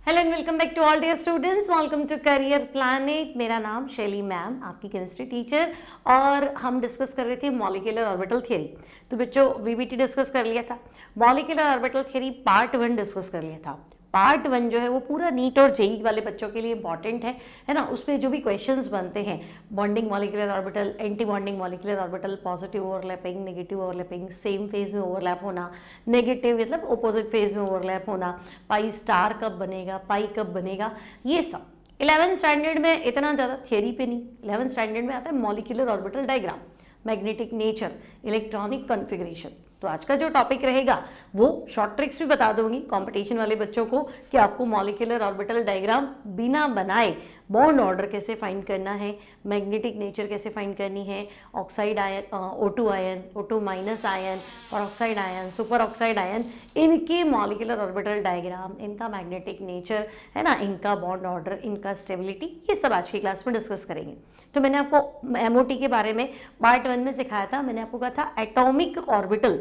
Hello and welcome back to all dear students, welcome to career planet. मेरा नाम शैली ma'am, आपकी chemistry teacher, और हम डिस्कस कर रहे थे मॉलिक्यूलर ऑर्बिटल थ्योरी। तो बच्चों वीबीटी डिस्कस कर लिया था, molecular orbital theory part 1 discuss कर लिया था। पार्ट 1 जो है वो पूरा नीट और जेई वाले बच्चों के लिए इंपॉर्टेंट है ना। उसमें जो भी क्वेश्चंस बनते हैं, bonding molecular orbital, anti bonding molecular orbital, positive overlapping, negative overlapping, same phase में ओवरलैप होना, नेगेटिव मतलब ऑपोजिट फेज में ओवरलैप होना, पाई स्टार कब बनेगा, पाई कब बनेगा, ये सब 11th स्टैंडर्ड में इतना ज़्यादा थियरी पे नहीं। 11th स्टैंडर्ड में आता है molecular orbital diagram, magnetic nature, electronic configuration. तो आज का जो टॉपिक रहेगा वो शॉर्ट ट्रिक्स भी बता दूंगी कंपटीशन वाले बच्चों को कि आपको मॉलिक्यूलर ऑर्बिटल डायग्राम बिना बनाए बॉन्ड ऑर्डर कैसे फाइंड करना है, मैग्नेटिक नेचर कैसे फाइंड करनी है, oxide ion, O2 ion, O2 minus ion, peroxide ion, super oxide ion, इनके मॉलिक्यूलर ऑर्बिटल डायग्राम, इनका मैग्नेटिक नेचर है ना, इनका बॉन्ड ऑर्डर, इनका स्टेबिलिटी, ये सब आज की क्लास में डिस्कस करेंगे। तो मैंने आपको एमओटी के बारे में पार्ट 1 में सिखाया था। मैंने आपको कहा था एटॉमिक ऑर्बिटल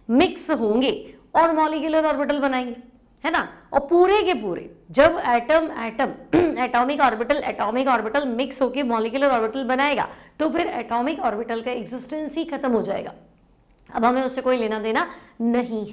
मिक्स होंगे और मॉलिक्यूलर ऑर्बिटल बनाएंगे, है ना। और पूरे के पूरे जब एटम एटॉमिक ऑर्बिटल मिक्स होके मॉलिक्यूलर ऑर्बिटल बनाएगा तो फिर एटॉमिक ऑर्बिटल का एग्जिस्टेंस ही खत्म हो जाएगा। अब हमें उससे कोई लेना देना नहीं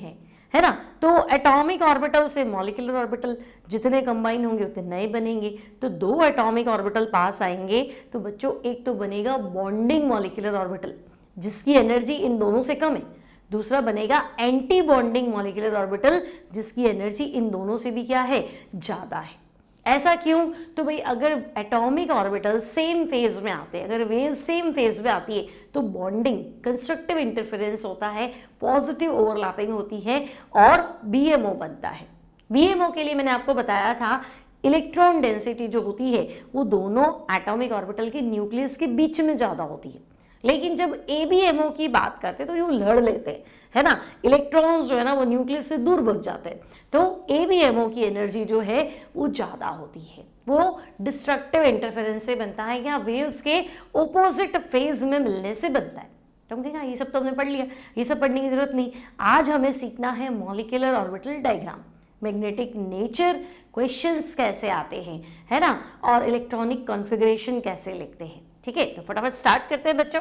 है ना। तो एटॉमिक ऑर्बिटल से मॉलिक्यूलर ऑर्बिटल जितने कंबाइन होंगे उतने नए बनेंगे। तो 2 एटॉमिक ऑर्बिटल पास आएंगे तो बच्चों एक तो बनेगा बॉन्डिंग मॉलिक्यूलर ऑर्बिटल जिसकी एनर्जी इन दोनों से कम है, दूसरा बनेगा एंटी बॉन्डिंग मॉलिक्यूलर ऑर्बिटल जिसकी एनर्जी इन दोनों से भी क्या है, ज़्यादा है। ऐसा क्यों? तो भाई अगर एटॉमिक ऑर्बिटल सेम फेज में आते हैं, अगर वेव सेम फेज में आती है तो बॉन्डिंग, कंस्ट्रक्टिव इंटरफेरेंस होता है, पॉजिटिव ओवरलैपिंग होती है और बीएमओ बनता है। बीएमओ के लिए मैंने आपको बताया था इलेक्ट्रॉन डेंसिटी जो होती है वो दोनों एटॉमिक ऑर्बिटल के न्यूक्लियस के बीच में ज़्यादा होती है, लेकिन जब एबीएमओ की बात करते हैं तो यूँ लड़ लेते हैं, है ना। इलेक्ट्रॉन्स जो है ना वो न्यूक्लियस से दूर भाग जाते हैं, तो एबीएमओ की एनर्जी जो है वो ज़्यादा होती है, वो डिस्ट्रक्टिव इंटरफेरेंस से बनता है या वेव्स के ओपोजिट फेज में मिलने से बनता है। तो हम कहेंगे ये सब तो हमने पढ़ लिया, ये सब पढ़ने की जरूरत नहीं। आज हमें सीखना है molecular orbital diagram, magnetic nature, questions कैसे आते हैं, है ना, और इलेक्ट्रॉनिक कॉन्फ़िगरेशन कैसे लिखते हैं। ठीक है, तो फटाफट स्टार्ट करते हैं बच्चों।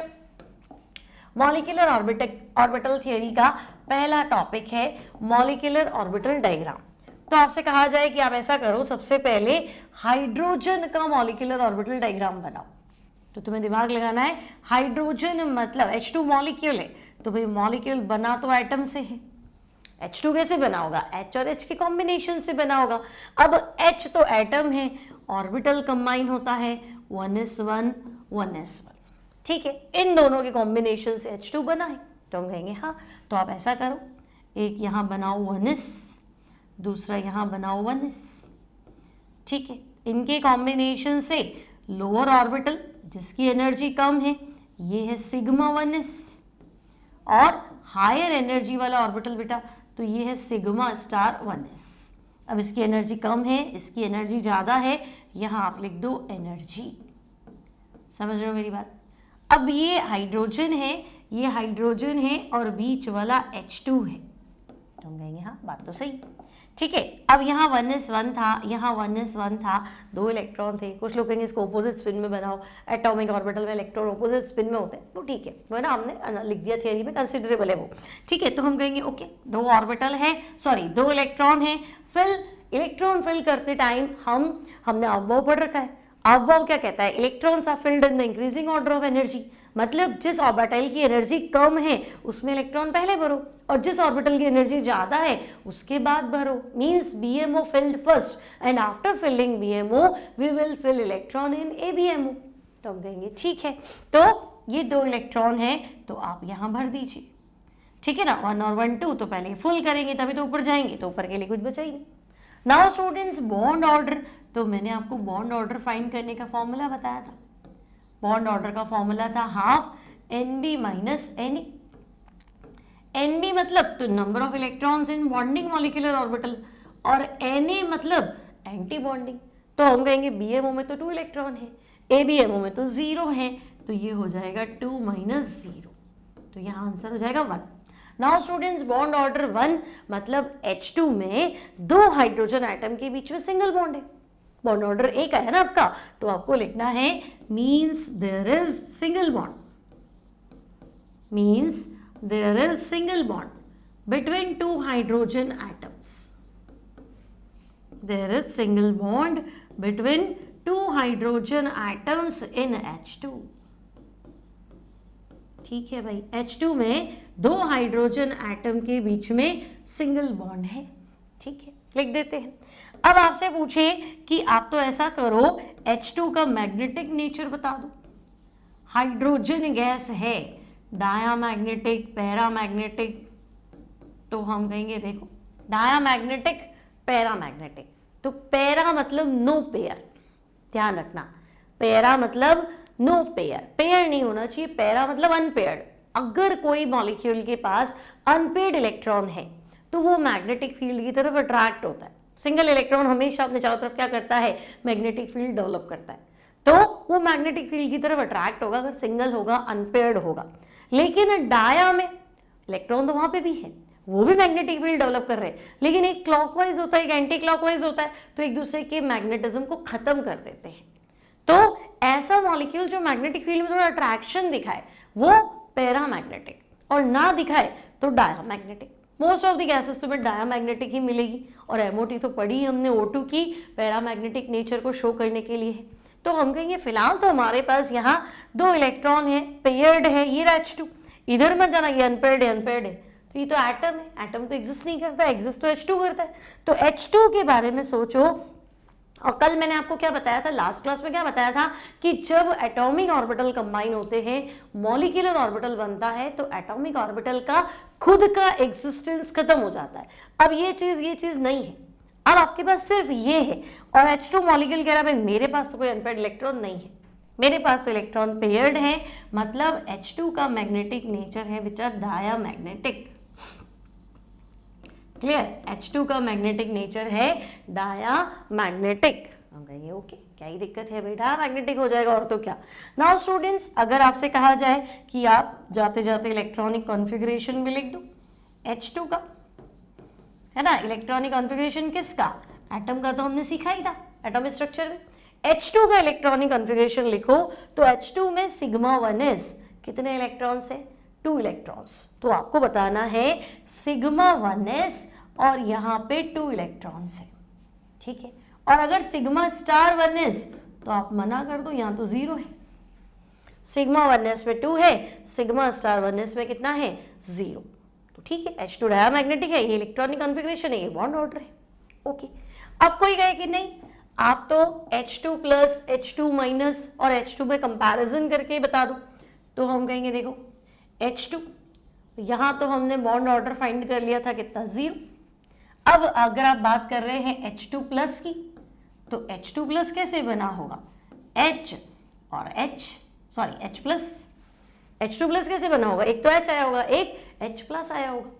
मॉलिक्यूलर ऑर्बिटल थ्योरी का पहला टॉपिक है मॉलिक्यूलर ऑर्बिटल डायग्राम। तो आपसे कहा जाए कि आप ऐसा करो, सबसे पहले हाइड्रोजन का मॉलिक्यूलर ऑर्बिटल डायग्राम बनाओ। तो तुम्हें दिमाग लगाना है, हाइड्रोजन मतलब H2 मॉलिक्यूल है, तो भाई मॉलिक्यूल बना तो एटम से है। H2 कैसे बना होगा? H और H के कॉम्बिनेशन से बना होगा। अब H तो एटम है, ऑर्बिटल कंबाइन होता है 1s1 1s1, ठीक है, इन दोनों के कॉम्बिनेशन से H2 बना है। तो हम कहेंगे हाँ, तो आप ऐसा करो, एक यहाँ बनाओ 1s, दूसरा यहाँ बनाओ 1s, ठीक है। इनके कॉम्बिनेशन से लोअर ऑर्बिटल जिसकी एनर्जी कम है ये है सिग्मा 1s, और हायर एनर्जी वाला ऑर्बिटल बेटा तो ये है सिग्मा स्टार 1s। अब इसकी एनर्जी कम है, इसकी एनर्जी ज़्यादा है, यहाँ आप लिख दो एनर्जी। समझ रहे हो मेरी बात? अब ये हाइड्रोजन है और बीच वाला H2 है, तो हम कहेंगे हाँ बात तो सही, ठीक है। अब यहाँ 1s1 था, यहाँ 1s1 था, 2 इलेक्ट्रॉन थे। कुछ लोग कहेंगे इसको ऑपोजिट स्पिन में बनाओ, एटॉमिक ऑर्बिटल में इलेक्ट्रॉन ऑपोजिट स्पिन में होते हैं, तो ठीक है, वो है ना, हमने लिख दिया थियरी में, कंसिडरेबल है वो, ठीक है। तो हम कहेंगे ओके, 2 ऑर्बिटल है, 2 इलेक्ट्रॉन है। इलेक्ट्रॉन फिल करते टाइम हमने अवयव पढ़ रखा है। अवयव क्या कहता है? Electrons are filled in the increasing order of energy, मतलब जिस ऑर्बिटल की एनर्जी कम है उसमें इलेक्ट्रॉन पहले भरो और जिस ऑर्बिटल की एनर्जी ज़्यादा है उसके बाद भरो। Means BMO filled first and after filling BMO we will fill electron in ABMO. तो हम कहेंगे ठीक है, तो ये 2 इलेक्ट्रॉन है तो आप यहाँ भर दीजिए, ठीक है ना। 1 और 1 2 तो पहले फुल करेंगे तभी तो ऊपर जाएंगे, तो ऊपर के लिए कुछ बचा ही नहीं। नाउ स्टूडेंट्स बॉन्ड ऑर्डर, तो मैंने आपको बॉन्ड ऑर्डर फाइंड करने का फॉर्मूला बताया था। बॉन्ड ऑर्डर का फॉर्मूला था half NB minus NA। NB मतलब तो number of electrons in bonding molecular orbital, और NA मतलब एंटी बॉन्डिंग। तो हम कहेंगे BMO में तो 2 इलेक्ट्रॉन है, ABMO में तो 0 है, तो ये हो जाएगा 2 माइनस 0, तो यहाँ आंसर हो जाएगा 1। नाउ स्टूडेंट्स बॉन्ड ऑर्डर 1 मतलब H2 में 2 हाइड्रोजन एटम के बीच में सिंगल बॉन्ड है। बॉन्ड ऑर्डर 1 है ना आपका, तो आपको लिखना है means there is single bond, means there is single bond between 2 hydrogen atoms, there is single bond between 2 hydrogen atoms in H2। ठीक है भाई, H2 में 2 हाइड्रोजन एटम के बीच में सिंगल बॉन्ड है। ठीक है, लिख देते हैं। अब आपसे पूछे कि आप तो ऐसा करो H2 का मैग्नेटिक नेचर बता दो। हाइड्रोजन गैस है, डायामैग्नेटिक, पैरामैग्नेटिक, तो हम कहेंगे देखो डायामैग्नेटिक, पैरामैग्नेटिक। तो पैरा मतलब नो पेयर, ध्यान रखना, पैरा मतलब नो पेयर, पेयर नहीं होना चाहिए, पैरा मतलब अनपेयर्ड। अगर कोई मॉलिक्यूल के पास अनपेयर्ड इलेक्ट्रॉन है तो वो मैग्नेटिक फील्ड की तरफ अट्रैक्ट होता है। सिंगल इलेक्ट्रॉन हमेशा अपने चारों तरफ क्या करता है, मैग्नेटिक फील्ड डेवलप करता है, तो वो मैग्नेटिक फील्ड की तरफ अट्रैक्ट होगा अगर सिंगल होगा, अनपेयर्ड होगा। लेकिन डाया में इलेक्ट्रॉन तो वहां पे भी है, वो भी मैग्नेटिक फील्ड डेवलप कर रहे हैं, लेकिन एक क्लॉकवाइज होता है, एक एंटी क्लॉकवाइज होता है, तो एक दूसरे के मैग्नेटिज्म को खत्म कर देते हैं। तो ऐसा मॉलिक्यूल जो मैग्नेटिक फील्ड में थोड़ा अट्रैक्शन दिखाए वो पैरामैग्नेटिक, और ना दिखाए तो diamagnetic. Most of the gases तुम्हें डायामैग्नेटिक ही मिलेगी, और MOT तो पढ़ी हमने O2 की पैरामैग्नेटिक नेचर को शो करने के लिए है। तो हम कहेंगे फिलहाल तो हमारे पास यहाँ 2 इलेक्ट्रॉन है, पेयर्ड है, ये H2, इधर मत जाना, ये अनपेयर्ड है, अनपेयर्ड है, तो ये तो एटम है, एटम तो एग्जिस्ट नहीं करता, एग्जिस्ट तो H2 करता है। तो H2 के बारे में सोचो। और कल मैंने आपको क्या बताया था, लास्ट क्लास में क्या बताया था कि जब एटॉमिक ऑर्बिटल कंबाइन होते हैं, मॉलिक्यूलर ऑर्बिटल बनता है, तो एटॉमिक ऑर्बिटल का खुद का एग्जिस्टेंस खत्म हो जाता है। अब ये चीज नहीं है, अब आपके पास सिर्फ ये है, और H2 मॉलिक्यूल कह रहा है मेरे पास तो कोई अनपेयर्ड इलेक्ट्रॉन नहीं है, मेरे पास तो इलेक्ट्रॉन पेयर्ड है, मतलब H2 का मैग्नेटिक नेचर है which are diamagnetic. Clear, H2 का मैग्नेटिक नेचर है डायामैग्नेटिक। हम कहेंगे ओके, क्या ही दिक्कत है भाई, डायामैग्नेटिक हो जाएगा और तो क्या। नाउ स्टूडेंट्स, अगर आपसे कहा जाए कि आप जाते जाते इलेक्ट्रॉनिक कॉन्फ़िगरेशन भी लिख दो H2 का, है ना, इलेक्ट्रॉनिक कॉन्फ़िगरेशन किसका, एटम का तो हमने सीखा ही था एटॉमिक स्ट्रक्चर में। H2 का इलेक्ट्रॉनिक कॉन्फ़िगरेशन लिखो तो H2 में सिग्मा 1s कितने इलेक्ट्रॉन्स है, 2 इलेक्ट्रॉन्स, तो आपको बताना है सिग्मा 1s और यहाँ पे 2 इलेक्ट्रॉन्स है। ठीक है, और अगर सिग्मा स्टार 1s तो आप मना कर दो, यहाँ तो 0 है, सिग्मा 1s में 2 है, सिग्मा स्टार 1s में कितना है, 0। तो ठीक है, H2 डायामैग्नेटिक है, ये इलेक्ट्रॉनिक कॉन्फ़िगरेशन है, ये बॉन्ड ऑर्डर है। ओके, अब कोई कहे कि नहीं आप तो H2 प्लस H2 माइनस और H2 में कंपैरिजन करके बता दो, तो हम कहेंगे देखो H2, यहाँ तो हमने बॉन्ड ऑर्डर फाइंड कर लिया था कितना, 0। अब अगर आप बात कर रहे हैं H2 प्लस की, तो H2 प्लस कैसे बना होगा, H और H, sorry H plus, H2 plus कैसे बना होगा, एक तो H आया होगा, एक H प्लस आया होगा।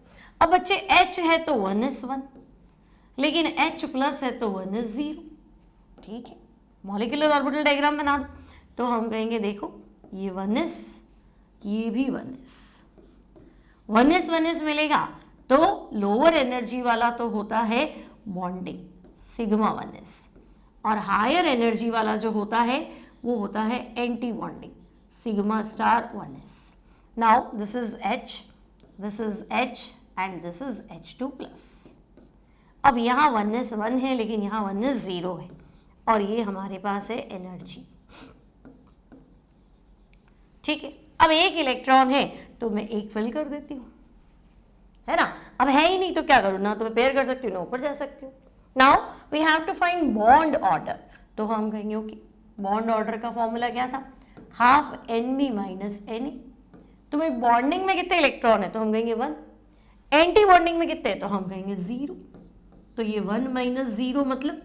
अब बच्चे H है तो 1s1, लेकिन H प्लस है तो 1s0। ठीक है, मॉलिक्यूलर ऑर्बिटल डायग्राम बना दो, तो हम कहेंगे देखो ये 1s, ये भी 1s, 1s मिलेगा, तो लोअर एनर्जी वाला तो होता है बॉन्डिंग सिग्मा 1s, और हायर एनर्जी वाला जो होता है वो होता है anti bonding sigma star 1s। Now this is H and this is H2 plus. अब यहाँ 1s 1 है, लेकिन यहाँ 1s 0 है, और ये हमारे पास है एनर्जी। ठीक है, अब एक इलेक्ट्रॉन है तो मैं एक फिल कर देती हूँ, है ना, अब है ही नहीं तो क्या करूँ, ना तो मैं पेयर कर सकती हूँ ना ऊपर जा सकती हूँ। Now we have to find bond order, तो हम कहेंगे ओके, बॉन्ड ऑर्डर का फॉर्मूला क्या था, हाफ Nb माइनस Na। तो भाई बॉन्डिंग में कितने इलेक्ट्रॉन है, तो हम कहेंगे 1, एंटी बॉन्डिंग में कितने, तो हम कहेंगे 0। तो ये 1 माइनस 0 मतलब,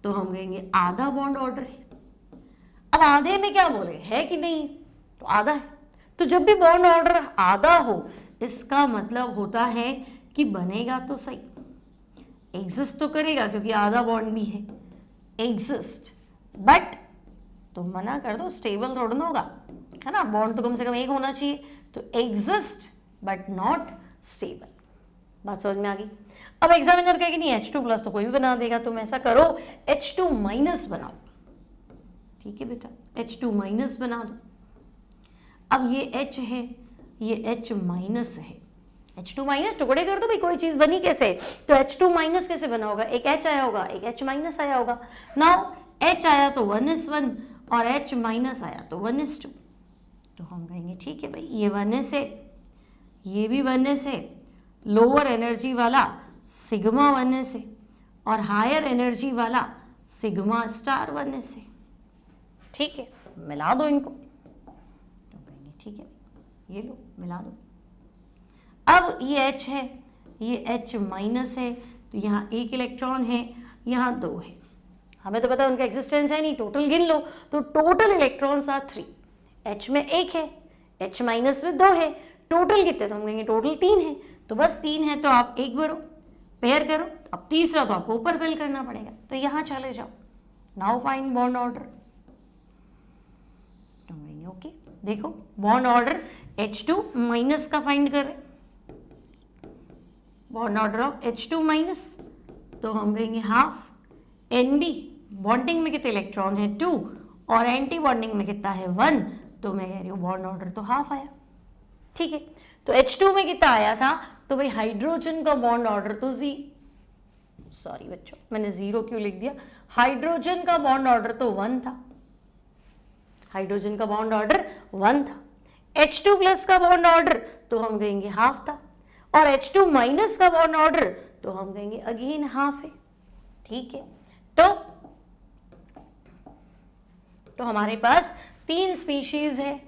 तो हम कहेंगे आधा बॉन्ड ऑर्डर है। अब आधे में क्या बोले, है कि नहीं, तो आधा है। तो जब भी बॉन्ड ऑर्डर आधा हो, इसका मतलब होता है कि बनेगा तो सही, एग्जिस्ट तो करेगा क्योंकि आधा बॉन्ड भी है, एग्जिस्ट, बट तो मना कर दो, स्टेबल थोड़ा ना होगा, है ना, बॉन्ड तो कम से कम एक होना चाहिए। तो एग्जिस्ट बट नॉट स्टेबल। बात समझ में आ गई? अब एग्जामिनर कहेगा नहीं H2 प्लस तो कोई भी बना देगा, तुम ऐसा करो H2 माइनस बनाओ। ठीक है बेटा, H2 माइनस बना दो। अब ये H है, ये H माइनस है, H2 माइनस टुकड़े कर दो भाई, कोई चीज बनी कैसे, तो H2 माइनस कैसे बना होगा, एक H आया होगा, एक H माइनस आया होगा। नाउ H आया तो 1s1 और H माइनस आया तो 1s2, तो हम कहेंगे ठीक है भाई, ये 1s है, ये भी 1s है, लोअर एनर्जी वाला सिग्मा 1s है और हायर एनर्जी वाला सिग्मा स्टार 1s है। ठीक है, मिला दो इनको, तो कहेंगे ठीक है, ये लो मिला दो। अब ये H है, ये H माइनस है, तो यहाँ एक इलेक्ट्रॉन है, यहाँ 2 है। हमें तो पता है उनका एग्जिस्टेंस है नहीं, टोटल गिन लो, तो टोटल इलेक्ट्रॉन्स आर 3। H में 1 है, H माइनस में 2 है, टोटल कितने, तो हम कहेंगे टोटल 3 है, तो बस 3 है तो आप एक भरो, पेयर करो, अब तीसरा तो आपको ऊपर फिल करना पड़ेगा, तो यहाँ चले जाओ। नाउ फाइंड बॉन्ड ऑर्डर, तो कहेंगे ओके, देखो बॉन्ड ऑर्डर H2 माइनस का फाइंड करें, bond order of H2 minus, तो हम कहेंगे हाफ Nd, बॉन्डिंग में कितने इलेक्ट्रॉन है 2 और एंटी बॉन्डिंग में कितना है 1, तो मैं कह रही हूँ बॉन्ड ऑर्डर तो हाफ आया। ठीक है, तो H2 में कितना आया था, तो भाई हाइड्रोजन का बॉन्ड ऑर्डर तो सॉरी बच्चों मैंने 0 क्यों लिख दिया, हाइड्रोजन का बॉन्ड ऑर्डर तो 1 था, हाइड्रोजन का बॉन्ड ऑर्डर 1 था। H2 प्लस का बॉन्ड ऑर्डर तो हम कहेंगे हाफ था, और H2 माइनस का बॉन्ड ऑर्डर तो हम कहेंगे अगेन हाफ है। ठीक है, तो हमारे पास 3 स्पीशीज है,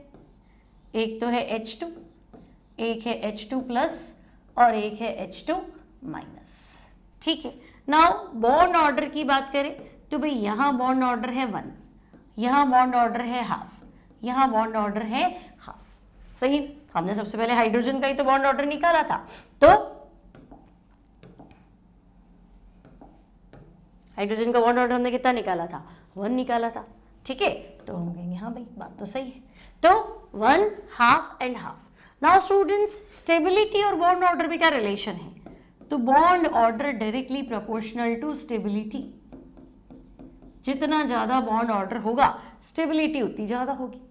एक तो है H2, एक है H2 प्लस और एक है H2 माइनस। ठीक है, नाउ बॉन्ड ऑर्डर की बात करें तो भाई यहाँ बॉन्ड ऑर्डर है 1, यहाँ बॉन्ड ऑर्डर है हाफ, यहाँ बॉन्ड ऑर्डर है हाफ। सही है, हमने सबसे पहले हाइड्रोजन का ही तो बॉन्ड ऑर्डर निकाला था, तो हाइड्रोजन का बॉन्ड ऑर्डर हमने कितना निकाला था, 1 निकाला था। ठीक है, तो हम कहेंगे हाँ भाई बात तो सही है, तो 1 half and half. Now students, stability और बॉन्ड ऑर्डर में क्या रिलेशन है, तो bond order directly proportional to stability, जितना ज्यादा बॉन्ड ऑर्डर होगा स्टेबिलिटी उतनी ज्यादा होगी।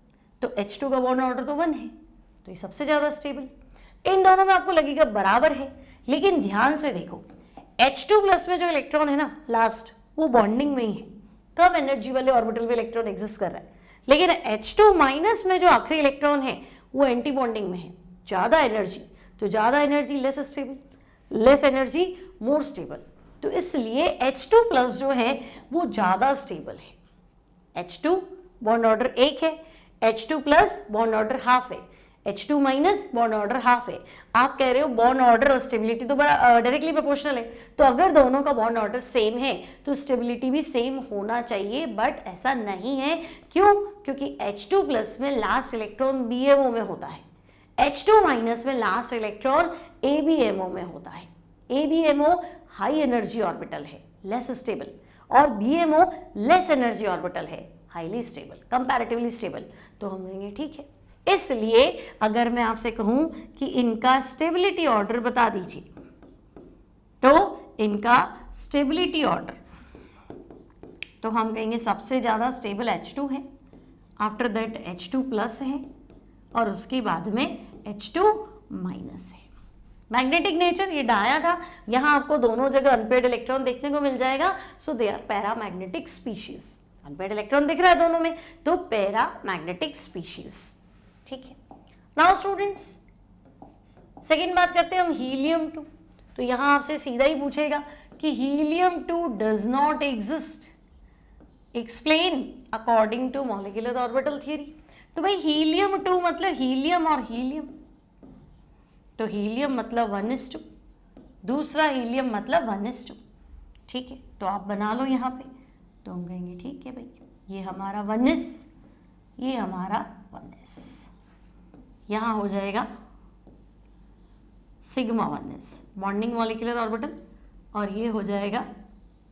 तो H2 का बॉन्ड ऑर्डर तो 1 है, तो ये सबसे ज्यादा स्टेबल। इन दोनों में आपको लगेगा बराबर है, लेकिन ध्यान से देखो H2 प्लस में जो इलेक्ट्रॉन है ना लास्ट, वो बॉन्डिंग में ही है, कम एनर्जी वाले ऑर्बिटल में इलेक्ट्रॉन एग्जिस्ट कर रहा है, लेकिन H2 माइनस में जो आखिरी इलेक्ट्रॉन है वो एंटी बॉन्डिंग में है, ज्यादा एनर्जी, तो ज्यादा energy less stable, less energy more stable, तो इसलिए H2 प्लस जो है वो ज्यादा स्टेबल है। H2 बॉन्ड ऑर्डर 1 है, H2 plus bond order half है, H2 minus bond order half है। आप कह रहे हो बॉन्ड ऑर्डर और स्टेबिलिटी तो डायरेक्टली प्रोपोर्शनल है, तो अगर दोनों का बॉन्ड ऑर्डर सेम है तो स्टेबिलिटी भी सेम होना चाहिए, बट ऐसा नहीं है। क्यों? क्योंकि H2 प्लस में लास्ट इलेक्ट्रॉन BMO में होता है, H2 माइनस में लास्ट इलेक्ट्रॉन ABMO में होता है। ABMO हाई एनर्जी ऑर्बिटल है, लेस स्टेबल, और BMO लेस एनर्जी ऑर्बिटल है, हाईली स्टेबल, कंपैरेटिवली स्टेबल। तो हम कहेंगे ठीक है। इसलिए अगर मैं आपसे कहूं कि इनका स्टेबिलिटी ऑर्डर बता दीजिए, तो इनका स्टेबिलिटी ऑर्डर, तो हम कहेंगे सबसे ज्यादा स्टेबल H2 है, आफ्टर दैट H2 प्लस है, और उसके बाद में H2 माइनस है। मैग्नेटिक नेचर ये डाया था, यहां आपको दोनों जगह अनपेयर्ड इलेक्ट्रॉन देखने को मिल जाएगा, so they are paramagnetic species. Unpaired electron दिख रहा है दोनों में, तो पैरामैग्नेटिक स्पीशीज। ठीक है, नाउ स्टूडेंट्स सेकेंड बात करते हैं हम हीलियम 2। तो यहां आपसे सीधा ही पूछेगा कि helium 2 does not exist, explain according to molecular orbital theory. तो भाई हीलियम 2 मतलब हीलियम और हीलियम, तो हीलियम मतलब 1s2, दूसरा हीलियम मतलब 1s2। ठीक है, तो आप बना लो यहाँ पे, तो हम कहेंगे ठीक है भाई, ये हमारा 1s, ये हमारा 1s, यहाँ हो जाएगा sigma 1s bonding molecular orbital, और ये हो जाएगा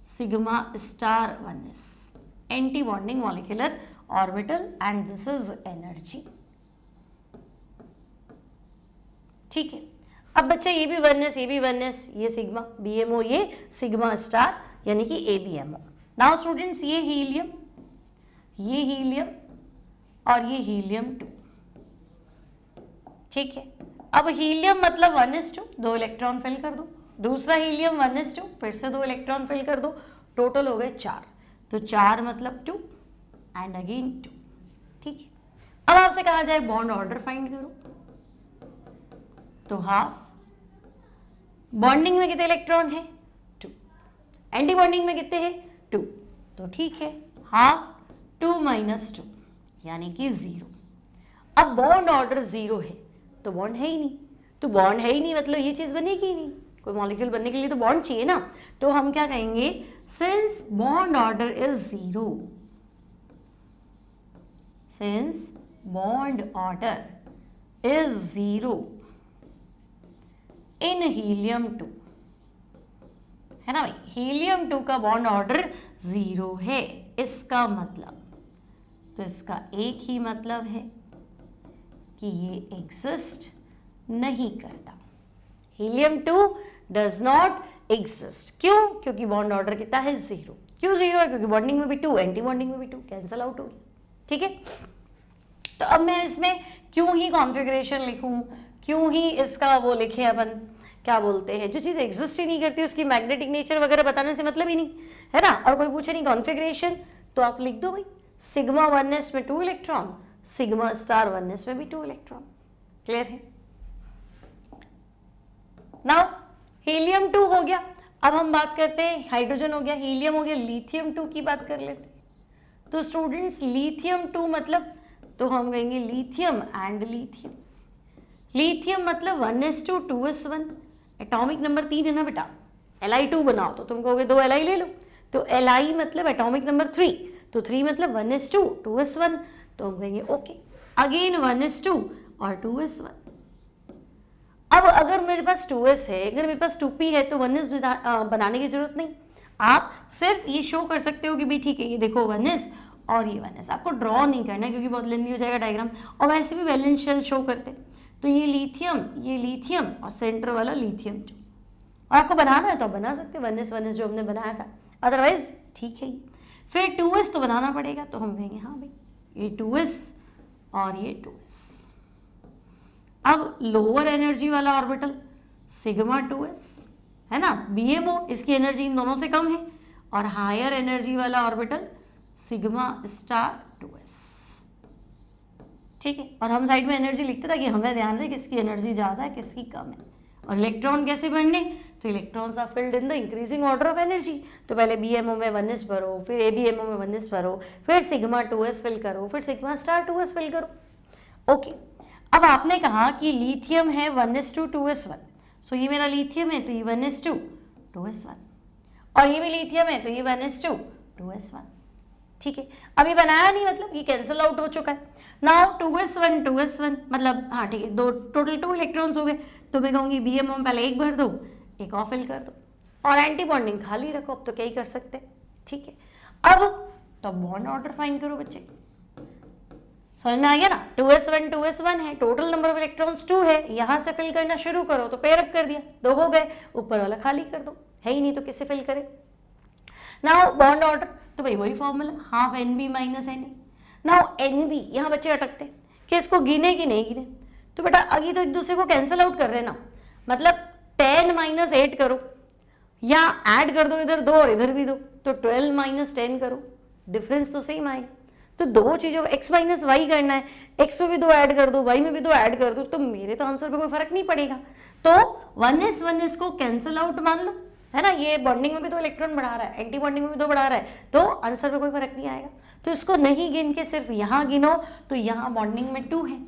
sigma star 1s anti bonding molecular orbital, and this is energy. ठीक है, अब बच्चा ये भी वननेस, ये भी वननेस, ये सिग्मा BMO, ये सिग्मा स्टार यानी कि ABMO। नाउ स्टूडेंट्स ये हीलियम और ये हीलियम 2, ठीक है। अब हीलियम मतलब 1s2, 2 इलेक्ट्रॉन फिल कर दो, दूसरा हीलियम 1s2, फिर से 2 इलेक्ट्रॉन फिल कर दो, टोटल हो गए 4, तो 4 मतलब 2 एंड अगेन 2, ठीक है। अब आपसे कहा जाए बॉन्ड ऑर्डर फाइंड करो, तो हाफ, बॉन्डिंग में कितने इलेक्ट्रॉन है 2, एंटी बॉन्डिंग में कितने हैं 2, तो ठीक है हाफ 2 - 2 यानी कि 0। अब बॉन्ड ऑर्डर 0 है तो बॉन्ड है ही नहीं, तो बॉन्ड है ही नहीं मतलब ये चीज बनेगी ही नहीं, कोई मॉलिक्यूल बनने के लिए तो बॉन्ड चाहिए ना, तो हम क्या कहेंगे, since bond order is 0, since bond order is 0 in helium 2, है ना भाई, हीलियम 2 का बॉन्ड ऑर्डर 0 है, इसका मतलब, तो इसका एक ही मतलब है कि ये एग्जिस्ट नहीं करता, हीलियम 2 डज नॉट एग्जिस्ट। क्यों? क्योंकि बॉन्ड ऑर्डर कितना है 0। क्यों 0 है? क्योंकि बॉन्डिंग में भी 2, एंटी बॉन्डिंग में भी 2, कैंसल आउट हो गया, ठीक है। तो अब मैं इसमें क्यों ही कॉन्फ़िगरेशन लिखूं, क्यों ही इसका वो लिखे अपन, क्या बोलते हैं, जो चीज़ एग्जिस्ट ही नहीं करती उसकी मैग्नेटिक नेचर वगैरह बताने से मतलब ही नहीं है ना, और कोई पूछे नहीं कॉन्फ़िगरेशन, तो आप लिख दो भाई सिग्मा 1s में 2 इलेक्ट्रॉन, सिग्मा स्टार 1s में भी 2 इलेक्ट्रॉन, क्लियर है। नाउ हीलियम 2 हो गया, अब हम बात करते हैं, हाइड्रोजन हो गया, हीलियम हो गया, लिथियम 2 की बात कर लेते हैं। तो स्टूडेंट्स लिथियम 2 मतलब, तो हम कहेंगे लिथियम एंड लिथियम। लिथियम मतलब 1s2 2s1, एटॉमिक नंबर 3 है ना बेटा, Li2 बनाओ तो तुम कहोगे 2 Li ले लो, तो Li मतलब एटॉमिक नंबर 3, तो 3 मतलब 1s2 2s1, तो हम कहेंगे ओके, अगेन 1s2 और 2s1। अब अगर मेरे पास 2s है, अगर मेरे पास 2p है, तो 1s बनाने की जरूरत नहीं, आप सिर्फ ये शो कर सकते हो कि भी ठीक है ये देखो 1s और ये 1s, आपको ड्रॉ नहीं करना है क्योंकि बहुत लेंदी हो जाएगा डायग्राम, और वैसे भी वैलेंस शेल शो करते, तो ये लिथियम और सेंटर वाला लिथियम 2, और आपको बनाना है तो आप बना सकते हैं 1s जो हमने बनाया था, अदरवाइज ठीक है। फिर 2s तो बनाना पड़ेगा, तो हम कहेंगे हाँ भाई ये 2s और ये 2s। अब लोअर एनर्जी वाला ऑर्बिटल सिग्मा 2s है ना, BMO, इसकी एनर्जी इन दोनों से कम है, और हायर एनर्जी वाला ऑर्बिटल सिग्मा स्टार 2s, ठीक है। और हम साइड में एनर्जी लिखते ताकि हमें ध्यान रहे किसकी एनर्जी ज़्यादा है किसकी कम है। और इलेक्ट्रॉन कैसे बढ़ने, तो electrons are filled in the increasing order of energy, तो पहले BMO में 1s भरो, फिर ABMO में 1s भरो, फिर सिग्मा 2s फिल करो, फिर सिग्मा स्टार 2s फिल करो, ओके। अब आपने कहा कि लिथियम है 1s2 2s1, सो ये मेरा लिथियम है तो ये 1s2 2s1, और ये भी लिथियम है तो ये 1s2 2s1, ठीक है। अभी बनाया नहीं मतलब ये कैंसिल आउट हो चुका है। नाउ 2s1 मतलब हाँ ठीक है, दो टोटल 2 इलेक्ट्रॉन्स हो गए, तो मैं कहूँगी BMO में पहले एक भर दो, एक और फिल कर दो, और एंटी बॉन्डिंग खाली रखो, अब तो क्या ही कर सकते हैं, ठीक है। अब तो बॉन्ड ऑर्डर फाइंड करो बच्चे, समझ में आ गया ना, 2s1 है, टोटल नंबर ऑफ इलेक्ट्रॉन्स 2 है, यहाँ से फिल करना शुरू करो, तो पेयर अप कर दिया, 2 हो गए, ऊपर वाला खाली कर दो, है ही नहीं तो किसे फिल करे। नाउ बॉन्ड ऑर्डर, तो भाई वही formula half NB - NA। Now NB, यहाँ बच्चे अटकते कि इसको गिने कि नहीं गिने, तो बेटा अभी तो एक दूसरे को कैंसिल आउट कर रहे ना, मतलब 10 - 8 करो, या ऐड कर दो इधर 2 और इधर भी 2, तो 12 - 10 करो, डिफरेंस तो सेम आएगा। तो दो चीज़ों को x - y करना है, x में भी 2 ऐड कर दो, y में भी 2 ऐड कर दो, तो मेरे तो आंसर पे कोई फर्क नहीं पड़ेगा, तो 1s को कैंसिल आउट मान लो, है ना, ये बॉन्डिंग में भी 2 इलेक्ट्रॉन बढ़ा रहा है, एंटी बॉन्डिंग में भी 2 बढ़ा रहा है, तो आंसर पे कोई फर्क नहीं आएगा। तो इसको नहीं गिन के सिर्फ यहाँ गिनो, तो यहाँ बॉन्डिंग में 2 है,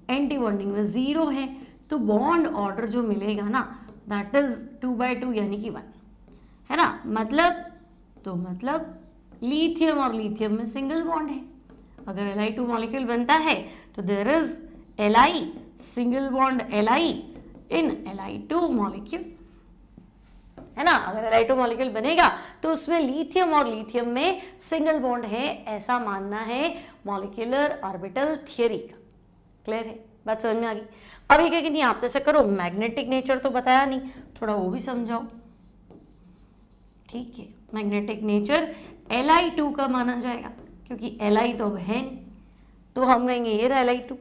एंटी बॉन्डिंग में 0 है, तो बॉन्ड ऑर्डर जो मिलेगा ना दैट इज 2/2 यानी कि 1, है ना, मतलब लिथियम और लिथियम में सिंगल बॉन्ड है। अगर Li2 मॉलिक्यूल बनता है तो there is Li single bond Li in Li2 molecule, है ना। अगर Li2 मॉलिक्यूल बनेगा तो उसमें लिथियम और लिथियम में सिंगल बॉन्ड है, ऐसा मानना है मॉलिक्यूलर ऑर्बिटल थियरी का, क्लियर है। बात समझ में आ गई। अब ये कहेंगे नहीं आप तो ऐसा करो, मैग्नेटिक नेचर तो बताया नहीं, थोड़ा वो भी समझाओ। ठीक है, मैग्नेटिक नेचर Li2 का माना जाएगा, क्योंकि Li तो अब है नहीं, तो हम कहेंगे ये रहा Li2,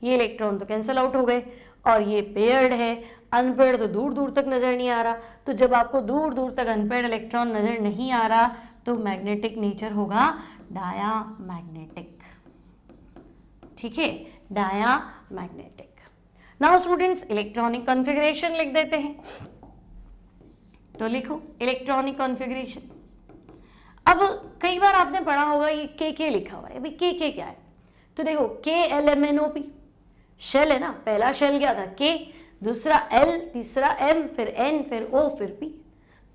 ये इलेक्ट्रॉन तो कैंसिल आउट हो गए, और ये पेयर्ड है, अनपेयर्ड तो दूर दूर तक नजर नहीं आ रहा। तो जब आपको दूर दूर तक अनपेयर्ड इलेक्ट्रॉन नजर नहीं आ रहा तो मैग्नेटिक नेचर होगा डायामैग्नेटिक। ठीक है, diamagnetic. Now students electronic configuration लिख देते हैं, तो लिखो इलेक्ट्रॉनिक कॉन्फ़िगरेशन। अब कई बार आपने पढ़ा होगा ये के लिखा हुआ है, अभी के क्या है, तो देखो KLMNOP शेल है ना, पहला शेल क्या था के, दूसरा L, तीसरा M, फिर N, फिर O, फिर P।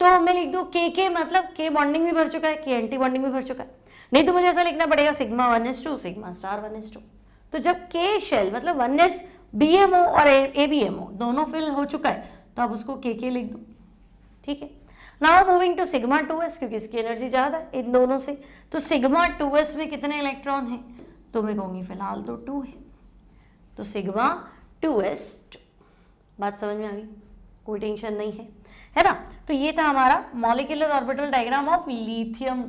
तो मैं लिख दूं के मतलब के बॉन्डिंग भी भर चुका है, के एंटी बॉन्डिंग भी भर चुका है, नहीं तो मुझे ऐसा लिखना पड़ेगा sigma 1s2 sigma star 1s2। तो जब के शेल मतलब 1s BMO और ABMO दोनों फिल हो चुका है तो आप उसको के लिख दो। ठीक है, now moving to sigma 2s, क्योंकि इसकी एनर्जी ज़्यादा है इन दोनों से। तो सिग्मा 2s में कितने इलेक्ट्रॉन हैं, तो मैं कहूँगी फिलहाल तो 2 है, तो सिग्मा 2s2। बात समझ में आ गई, कोई टेंशन नहीं है ना। तो ये था हमारा molecular orbital diagram of lithium.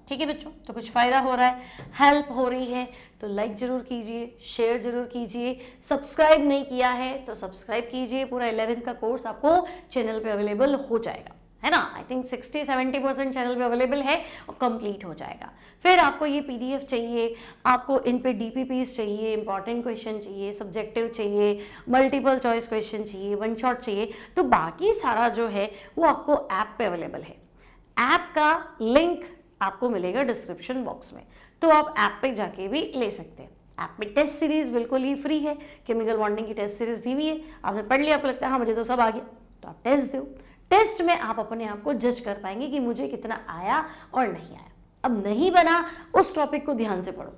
ठीक है बच्चों, तो कुछ फ़ायदा हो रहा है, हेल्प हो रही है तो लाइक ज़रूर कीजिए, शेयर ज़रूर कीजिए, सब्सक्राइब नहीं किया है तो सब्सक्राइब कीजिए। पूरा 11th का कोर्स आपको चैनल पे अवेलेबल हो जाएगा, है ना। आई थिंक 60-70% चैनल पे अवेलेबल है और कंप्लीट हो जाएगा। फिर आपको ये PDF चाहिए, आपको इन पे DPPs चाहिए, इंपॉर्टेंट क्वेश्चन चाहिए, सब्जेक्टिव चाहिए, मल्टीपल चॉइस क्वेश्चन चाहिए, वन शॉट चाहिए, तो बाकी सारा जो है वो आपको ऐप पे अवेलेबल है। ऐप का लिंक आपको मिलेगा डिस्क्रिप्शन बॉक्स में, तो आप ऐप पे जाके भी ले सकते हैं। ऐप में टेस्ट सीरीज बिल्कुल ही फ्री है, केमिकल बॉन्डिंग की टेस्ट सीरीज दी हुई है, आपने पढ़ लिया, आपको लगता है हाँ मुझे तो सब आ गया, तो आप टेस्ट दो। टेस्ट में आप अपने आप को जज कर पाएंगे कि मुझे कितना आया और नहीं आया। अब नहीं बना उस टॉपिक को ध्यान से पढ़ो,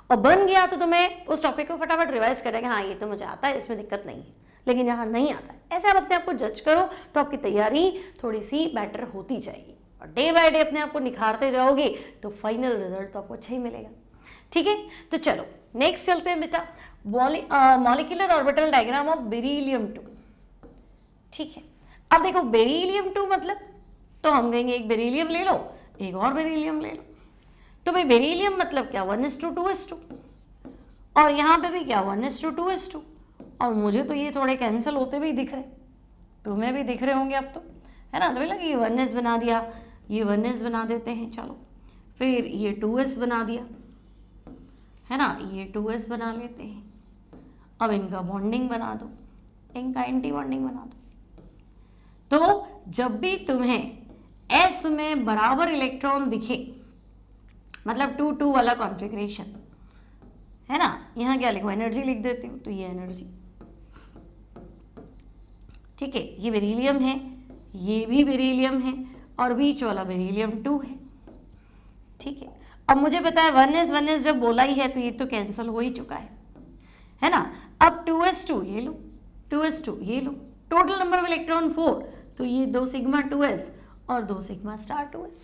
और बन गया तो तुम्हें उस टॉपिक को फटाफट रिवाइज करेंगे, हाँ ये तो मुझे आता है, इसमें दिक्कत नहीं है, लेकिन यहाँ नहीं आता है, ऐसे आप अपने आप को जज करो तो आपकी तैयारी थोड़ी सी बेटर होती जाएगी, और डे बाय डे अपने आप को निखारते जाओगे तो फाइनल रिजल्ट तो आपको अच्छा ही मिलेगा। ठीक है, तो चलो नेक्स्ट चलते हैं बेटा, molecular orbital diagram of beryllium 2। ठीक है, अब देखो बेरिलियम 2 मतलब, तो हम कहेंगे एक बेरिलियम ले लो, एक और बेरिलियम ले लो। तो भाई बेरिलियम मतलब क्या, 1s2 2s2, और यहाँ पे भी क्या 1s2 2s2, और मुझे तो ये थोड़े कैंसिल होते हुए दिख रहे, तुम्हें भी दिख रहे होंगे अब तो, है ना। तो बोला कि ये 1s बना दिया, ये 1s बना देते हैं, चलो फिर ये 2s बना दिया, है ना, ये 2s बना लेते हैं। अब इनका बॉन्डिंग बना दो, इनका एंटी बॉन्डिंग बना दो। तो जब भी तुम्हें S में बराबर इलेक्ट्रॉन दिखे, मतलब 2-2 वाला कॉन्फ़िगरेशन, है ना, यहाँ क्या लिखो, एनर्जी लिख देती हूँ, तो ये एनर्जी। ठीक है, ये बेरिलियम है, ये भी बेरिलियम है, और बीच वाला बेरिलियम 2 है। ठीक है, अब मुझे पता है 1s जब बोला ही है तो ये तो कैंसिल हो ही चुका है ना। अब 2s2 ये लो, 2s2 ये लो, टोटल नंबर ऑफ इलेक्ट्रॉन 4, तो ये 2 सिग्मा 2s और 2 सिग्मा स्टार 2s,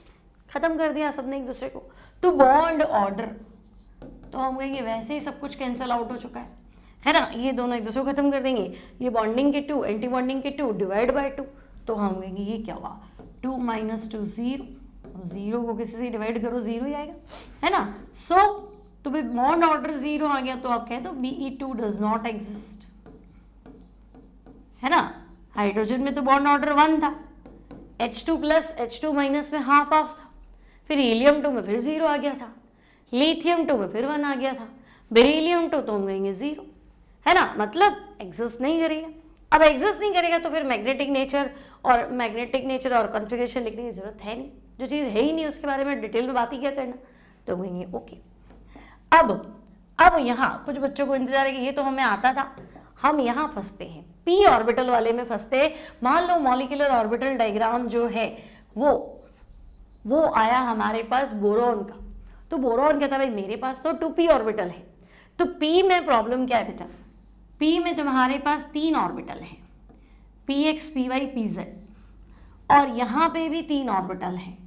खत्म कर दिया सबने एक दूसरे को। तो बॉन्ड ऑर्डर, तो हम कहेंगे वैसे ही सब कुछ कैंसिल आउट हो चुका है ना, ये दोनों एक दूसरे को खत्म कर देंगे, ये बॉन्डिंग के 2 एंटी बॉन्डिंग के 2 डिवाइड बाय 2, तो हम कहेंगे ये क्या हुआ, 2 - 2 0, 0 को किसी से डिवाइड करो 0 ही आएगा, है ना। सो तो भाई बॉन्ड ऑर्डर 0 आ गया, तो आप कह दो Be2 डज नॉट एग्जिस्ट, है ना। हाइड्रोजन में तो बॉन्ड ऑर्डर 1 था, H2 प्लस H2 माइनस में हाफ हाफ था, फिर हीलियम 2 में फिर 0 आ गया था, लिथियम 2 में फिर 1 आ गया था, बेरिलियम 2 तो हम कहेंगे 0, है ना, मतलब एग्जिस्ट नहीं करेगा। अब एग्जिस्ट नहीं करेगा तो फिर मैग्नेटिक नेचर और कॉन्फ़िगरेशन लिखने की जरूरत है नहीं, जो चीज़ है ही नहीं उसके बारे में डिटेल में बात ही क्या करना, तो कहेंगे ओके। अब यहाँ कुछ बच्चों को इंतजार है कि ये तो हमें आता था, हम यहाँ फंसते हैं, p ऑर्बिटल वाले में फंसते हैं। मान लो मॉलिक्यूलर ऑर्बिटल डायग्राम जो है वो आया हमारे पास बोरॉन का, तो बोरॉन कहता है भाई मेरे पास तो 2p ऑर्बिटल है, तो p में प्रॉब्लम क्या है बेटा, p में तुम्हारे पास 3 ऑर्बिटल हैं, px py pz, और यहाँ पे भी 3 ऑर्बिटल हैं,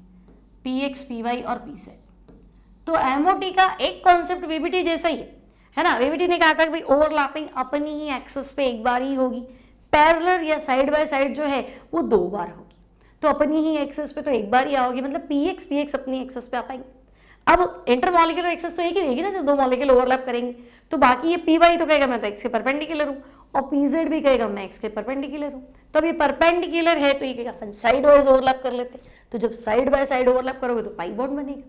px py और pz। तो MOT का एक कॉन्सेप्ट VBT जैसा ही है ना। वीवीटी ने कहा था कि भाई ओवरलैपिंग अपनी ही एक्सेस पे एक बार ही होगी, पैरेलल या साइड बाय साइड जो है वो 2 बार होगी। तो अपनी ही एक्सेस पे तो एक बार ही आओगी, मतलब पीएक्स अपनी एक्सेस पे आ पाएंगे। अब इंटरमॉलिक्यूलर एक्सेस तो एक ही रहेगी ना, जब 2 मॉलिक्यूल ओवरलैप करेंगे। तो बाकी ये पी वाई तो कहेगा मैं तो एक्स के परपेंडिकुलर हूँ, और पीजेड भी कहेगा मैं एक्स के परपेंडिकुलर हूँ। तो अब ये परपेंडिकुलर है तो ये कहेगा अपन साइड वाइज ओवरलैप कर लेते। तो जब साइड बाय साइड ओवरलैप करोगे तो पाई बॉन्ड बनेगा,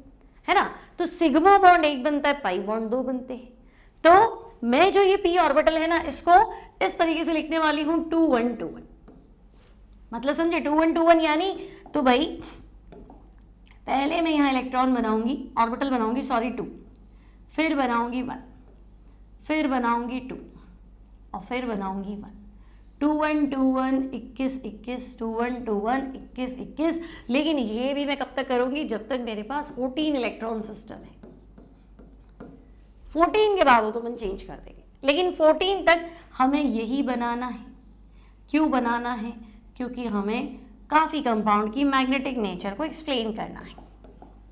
है ना। तो सिग्मा बॉन्ड 1 बनता है, पाई बॉन्ड 2 बनते हैं। तो मैं जो ये पी ऑर्बिटल है ना, इसको इस तरीके से लिखने वाली हूं 2 1 2 1, मतलब समझे 2 1 2 1 यानी, तो भाई पहले मैं यहां इलेक्ट्रॉन बनाऊंगी, ऑर्बिटल बनाऊंगी, सॉरी 2, फिर बनाऊंगी 1, फिर बनाऊंगी 2, और फिर बनाऊंगी 1, 2 1 2 1 21 21, 2 1 2 1 21 21। लेकिन ये भी मैं कब तक करूंगी, जब तक मेरे पास 14 इलेक्ट्रॉन सिस्टम है। 14 के बाद हो तो हम चेंज कर देंगे, लेकिन 14 तक हमें यही बनाना है। क्यों बनाना है? क्योंकि हमें काफ़ी कंपाउंड की मैग्नेटिक नेचर को एक्सप्लेन करना है,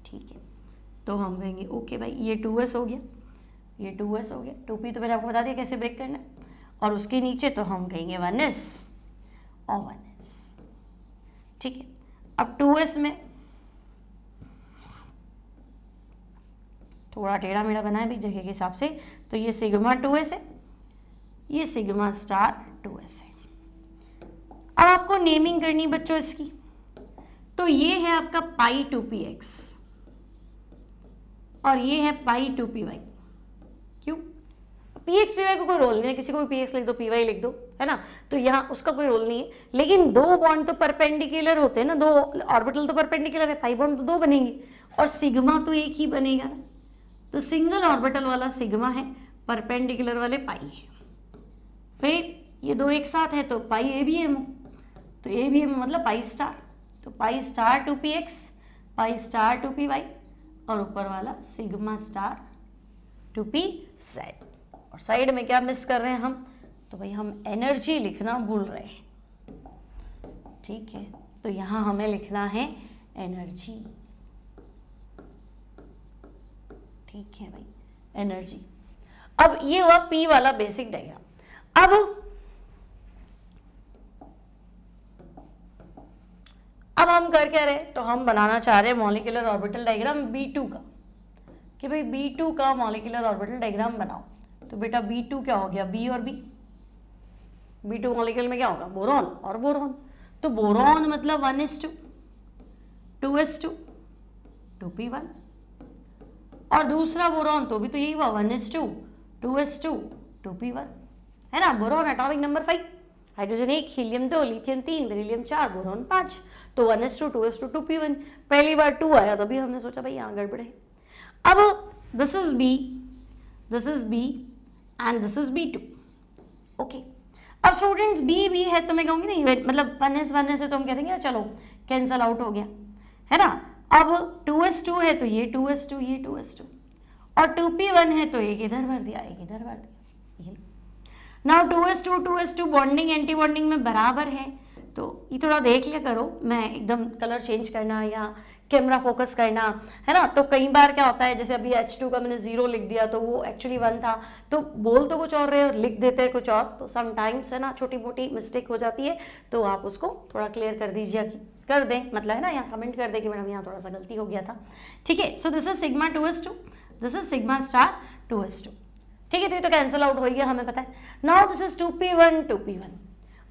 ठीक है। तो हम कहेंगे ओके भाई ये 2s हो गया, ये 2s हो गया, 2p तो मैंने आपको बता दिया कैसे ब्रेक करना है, और उसके नीचे तो हम कहेंगे 1s और 1s, ठीक है। अब 2s में थोड़ा टेढ़ा मेढ़ा बनाया भी जगह के हिसाब से, तो ये सिग्मा 2s है, ये सिग्मा स्टार 2s है। अब आपको नेमिंग करनी बच्चों इसकी, तो ये है आपका पाई 2px और ये है पाई 2py। क्यों? px py को कोई रोल नहीं है, किसी को भी px लिख दो, py लिख दो, है ना। तो यहाँ उसका कोई रोल नहीं है, लेकिन 2 बॉन्ड तो परपेंडिकुलर होते हैं ना, 2 ऑर्बिटल तो परपेंडिकुलर है, पाई बॉन्ड तो 2 बनेंगे, और सिग्मा तो एक ही बनेगा ना। तो सिंगल ऑर्बिटल वाला सिग्मा है, परपेंडिकुलर वाले पाई है। फिर ये 2 एक साथ है तो पाई ए बी एम, तो ए बी एम मतलब पाई स्टार, तो pi star 2px, pi star 2py, और ऊपर वाला सिग्मा स्टार 2pz। और साइड में क्या मिस कर रहे हैं हम, तो भाई हम एनर्जी लिखना भूल रहे हैं, ठीक है। तो यहाँ हमें लिखना है एनर्जी, ठीक है भाई, एनर्जी। अब ये हुआ पी वाला बेसिक डायग्राम। अब हम कर क्या रहे, तो हम बनाना चाह रहे हैं मॉलिक्यूलर ऑर्बिटल डायग्राम B2 का, कि भाई B2 का मॉलिक्यूलर ऑर्बिटल डायग्राम बनाओ। तो बेटा B2 क्या हो गया, B और B, B2 मॉलिक्यूल में क्या होगा, बोरॉन और बोरॉन। तो बोरॉन मतलब 1s2 2s2 2p1, और दूसरा बोरॉन तो भी तो यही हुआ 1s2 2s2 2p1, है ना। Boron atomic number 5, hydrogen 1, helium 2, lithium 3, beryllium 4, boron 5, तो 1s2 2s2 2p1। पहली बार 2 आया तभी हमने सोचा भाई यहाँ गड़बड़ है। अब this is B and this is B2, okay. अब स्टूडेंट्स B है तो मैं कहूँगी ना, मतलब 1s है तो हम कह देंगे ना चलो कैंसल आउट हो गया, है ना। अब 2s2 है तो ये 2s2 ये 2s2, और 2p1 है तो एक इधर भर दिया एक इधर भर दिया, ये now 2s2 bonding anti bonding में बराबर है, तो ये थोड़ा देख लिया करो। मैं एकदम कलर चेंज करना या कैमरा फोकस करना, है ना। तो कई बार क्या होता है, जैसे अभी H2 का मैंने 0 लिख दिया तो वो एक्चुअली 1 था, तो बोल तो कुछ और रहे और लिख देते हैं कुछ और, तो समटाइम्स है ना छोटी मोटी मिस्टेक हो जाती है, तो आप उसको थोड़ा क्लियर कर दीजिए, कर दें, मतलब है ना, यहाँ कमेंट कर दें कि मैडम यहाँ थोड़ा सा गलती हो गया था, ठीक है। So this is sigma 2s2, this is sigma star 2s2, ठीक है। तो ये तो कैंसिल आउट हो गया, हमें पता है। नाउ दिस इज 2p1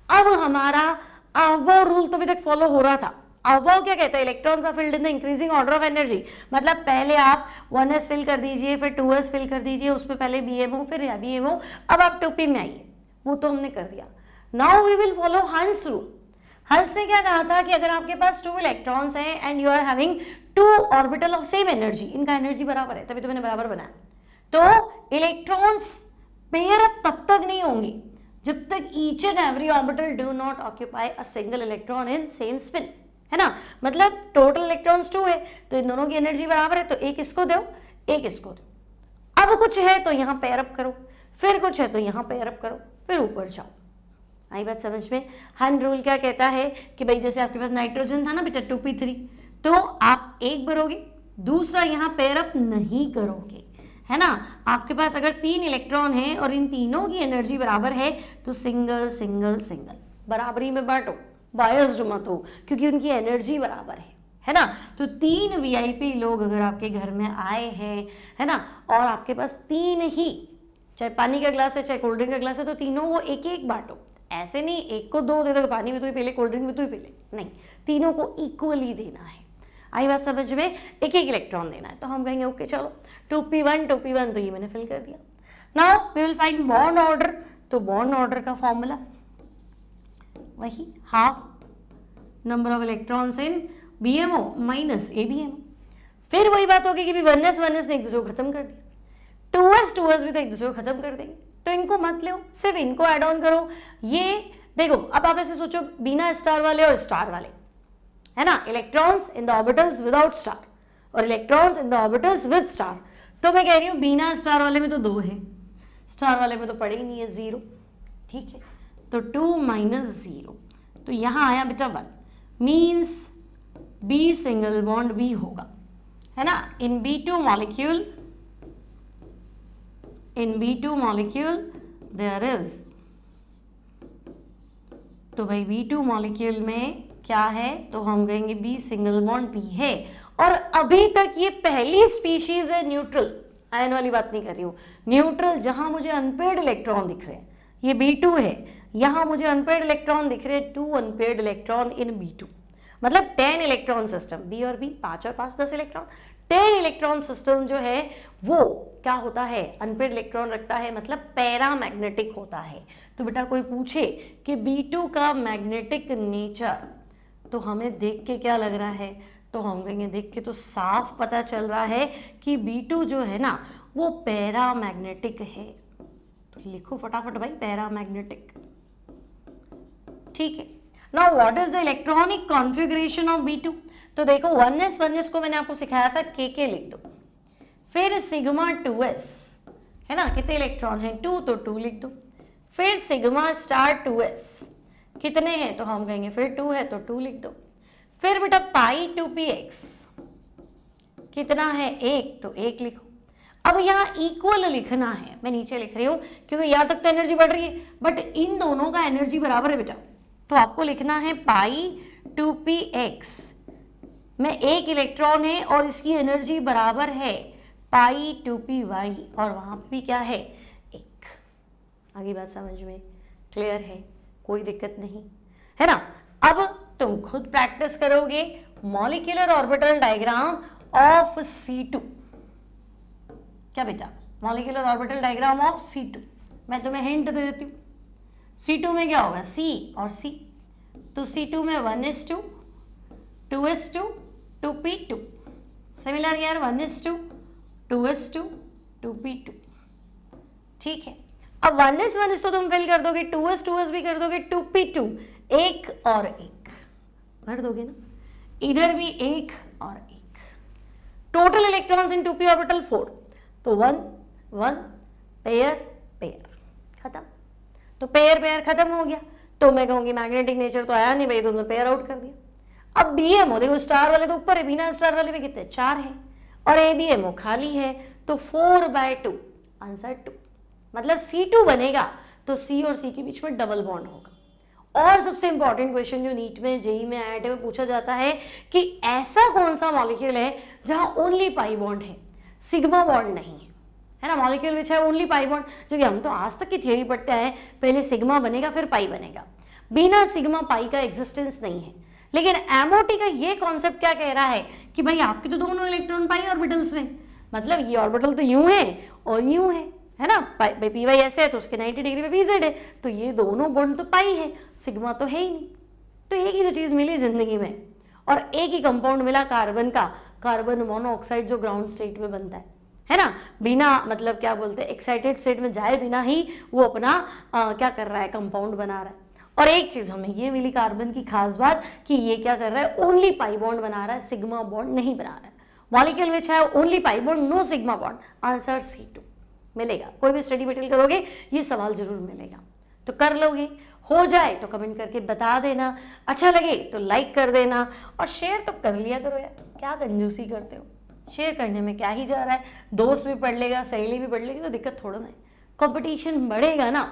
अब हमारा वो रूल तो अभी तक फॉलो हो रहा था। अब वो क्या कहता है, electrons are filled in the increasing order of energy, मतलब पहले आप 1s फिल कर दीजिए, फिर 2s फिल कर दीजिए, उसमें पहले BMO फिर BMO, अब आप 2p में आइए, वो तो हमने कर दिया। Now we will follow Hund's rule. Hund ने क्या कहा था कि अगर आपके पास 2 इलेक्ट्रॉन्स हैं and you are having 2 orbital of same energy, इनका एनर्जी बराबर है, तभी तो मैंने बराबर बनाया, तो इलेक्ट्रॉन्स पेयर अप तब तक नहीं होंगी जब तक each and every orbital do not occupy a single electron in same spin, है ना। मतलब टोटल इलेक्ट्रॉन्स 2 है तो इन दोनों की एनर्जी बराबर है, तो एक इसको दो एक इसको दो। अब कुछ है तो यहाँ पेयर अप करो, फिर कुछ है तो यहाँ पेयर अप करो, फिर ऊपर जाओ। आई बात समझ में। हंस रूल क्या कहता है कि भाई जैसे आपके पास नाइट्रोजन था ना बेटा 2p3, तो आप एक भरोगे, दूसरा यहाँ पेयर अप नहीं करोगे, है ना। आपके पास अगर 3 इलेक्ट्रॉन है और इन तीनों की एनर्जी बराबर है तो सिंगल सिंगल सिंगल बराबरी में बांटो, बायस्ड मत हो, क्योंकि उनकी एनर्जी बराबर है ना। तो 3 वीआईपी लोग अगर आपके घर में आए हैं, है ना, और आपके पास 3 ही, चाहे पानी का ग्लास है चाहे कोल्ड ड्रिंक का ग्लास है, तो तीनों वो एक एक बांटो। ऐसे नहीं एक को 2 दे दो, पानी भी तू ही पी ले, कोल्ड ड्रिंक भी तू ही पी ले, नहीं, तीनों को इक्वली देना है। आई बात समझ में? एक एक इलेक्ट्रॉन देना है। तो हम कहेंगे ओके चलो 2p1 2p1, तो ये मैंने फिल कर दिया। Now we will find bond order. तो बॉन्ड ऑर्डर का फॉर्मूला वही half number of electrons in BMO minus ABMO। फिर वही बात होगी कि भी 1s 1s ने एक दूसरे को खत्म कर दिया, 2s 2s भी तो एक दूसरे को खत्म कर देंगे, तो इनको मत लो, सिर्फ इनको ऐड ऑन करो। ये देखो अब आप ऐसे सोचो, बिना स्टार वाले और स्टार वाले, है ना, electrons in the orbitals without star और electrons in the orbitals with star. तो मैं कह रही हूँ बिना स्टार वाले में तो 2 है, स्टार वाले में तो पड़े ही नहीं है 0, ठीक है। तो 2 माइनस 0, तो यहाँ आया बेटा 1, means B single bond B होगा, है ना। इन B2 मॉलिक्यूल देयर इज, तो भाई B2 मॉलिक्यूल में क्या है, तो हम कहेंगे B सिंगल बॉन्ड B है। और अभी तक ये पहली स्पीशीज है न्यूट्रल, आयन वाली बात नहीं कर रही हूँ, न्यूट्रल, जहां मुझे अनपेयर्ड इलेक्ट्रॉन दिख रहे हैं, ये B2 है, यहां मुझे अनपेयर्ड इलेक्ट्रॉन दिख रहे हैं, 2 अनपेयर्ड इलेक्ट्रॉन इन B2, मतलब 10 इलेक्ट्रॉन सिस्टम, B और B 5 और 5 10 इलेक्ट्रॉन, 10 इलेक्ट्रॉन सिस्टम जो है वो क्या होता है, अनपेयर्ड इलेक्ट्रॉन रखता है, मतलब पैरामैग्नेटिक होता है। तो बेटा कोई पूछे कि B2 का मैग्नेटिक नेचर, तो हमें देख के क्या लग रहा है, तो हम कहेंगे देख के तो साफ पता चल रहा है कि B2 जो है ना वो पैरामैग्नेटिक है। तो लिखो फटाफट भाई पैरामैग्नेटिक, ठीक है। Now what is the electronic configuration of B2? तो देखो 1s को मैंने आपको सिखाया था k लिख दो, फिर सिग्मा 2s, है ना, कितने इलेक्ट्रॉन हैं 2, तो 2 लिख दो, फिर सिग्मा स्टार 2s कितने हैं, तो हम कहेंगे फिर 2 है तो 2 लिख दो, फिर बेटा पाई 2px कितना है 1, तो 1 लिखो। अब यहाँ इक्वल लिखना है, मैं नीचे लिख रही हूँ क्योंकि यहाँ तक तो एनर्जी बढ़ रही है, बट इन दोनों का एनर्जी बराबर है बेटा, तो आपको लिखना है पाई 2px में 1 इलेक्ट्रॉन है और इसकी एनर्जी बराबर है पाई 2py, और वहां भी क्या है 1। आगे बात समझ में क्लियर है, कोई दिक्कत नहीं, है ना। अब तुम खुद प्रैक्टिस करोगे molecular orbital diagram of C2, क्या बेटा, molecular orbital diagram of C2, मैं तुम्हें हिंट दे देती हूँ। C2 में क्या होगा C और C, तो C2 में 1s2 2s2 2p2, सिमिलर यार 1s2 2s2 2p2, ठीक है। अब 1s तो तुम फिल कर दोगे, 2s भी कर दोगे, 2p2 1 और 1 भर दोगे ना, इधर भी 1 और 1, total electrons in 2p orbital 4, तो 1 1 पेयर पेयर खत्म। तो पेयर खत्म हो गया, तो मैं कहूंगी मैग्नेटिक नेचर तो आया नहीं भाई, तुमने पेयर आउट कर दिया। अब BMO देखो, स्टार वाले तो ऊपर है, बिना स्टार वाले में कितने 4 है, और ABMO खाली है, तो 4/2 आंसर 2, मतलब C2 बनेगा तो C और C के बीच में डबल बॉन्ड होगा। और सबसे इंपॉर्टेंट क्वेश्चन जो नीट में जेई में IIT में पूछा जाता है कि ऐसा कौन सा मॉलिक्यूल है जहां ओनली पाई बॉन्ड है, सिग्मा बॉन्ड नहीं है ना, मॉलिक्यूल विच है ओनली पाई बॉन्ड, जो कि हम तो आज तक की थियोरी पढ़ते हैं, पहले सिग्मा बनेगा फिर पाई बनेगा, बिना सिग्मा पाई का एग्जिस्टेंस नहीं है। लेकिन MOT का ये कॉन्सेप्ट क्या कह रहा है कि भाई आपके तो दोनों इलेक्ट्रॉन पाई ऑर्बिटल्स में, मतलब ये ऑर्बिटल तो यूं है और यूं है ना, पी वाई ऐसे है तो उसके 90 डिग्री पे PZ है, तो ये दोनों बॉन्ड तो पाई है, सिग्मा तो है ही नहीं। तो एक ही तो चीज़ मिली जिंदगी में, और एक ही कंपाउंड मिला कार्बन का, कार्बन मोनोऑक्साइड जो ग्राउंड स्टेट में बनता है ना, बिना मतलब क्या बोलते हैं एक्साइटेड स्टेट में जाए बिना ही वो अपना क्या कर रहा है, कंपाउंड बना रहा है। और एक चीज हमें ये मिली कार्बन की खास बात कि ये क्या कर रहा है, ओनली पाई बॉन्ड बना रहा है, सिग्मा बॉन्ड नहीं बना रहा है। मॉलिक्यूल विच है only pi bond no sigma bond, answer C2 मिलेगा। कोई भी स्टडी मटेरियल करोगे ये सवाल जरूर मिलेगा, तो कर लोगे, हो जाए तो कमेंट करके बता देना, अच्छा लगे तो लाइक कर देना और शेयर तो कर लिया करो यार, क्या कंजूसी करते हो। शेयर करने में क्या ही जा रहा है, दोस्त भी पढ़ लेगा, सहेली भी पढ़ लेगी, तो दिक्कत थोड़ा ना है। कंपटीशन बढ़ेगा ना,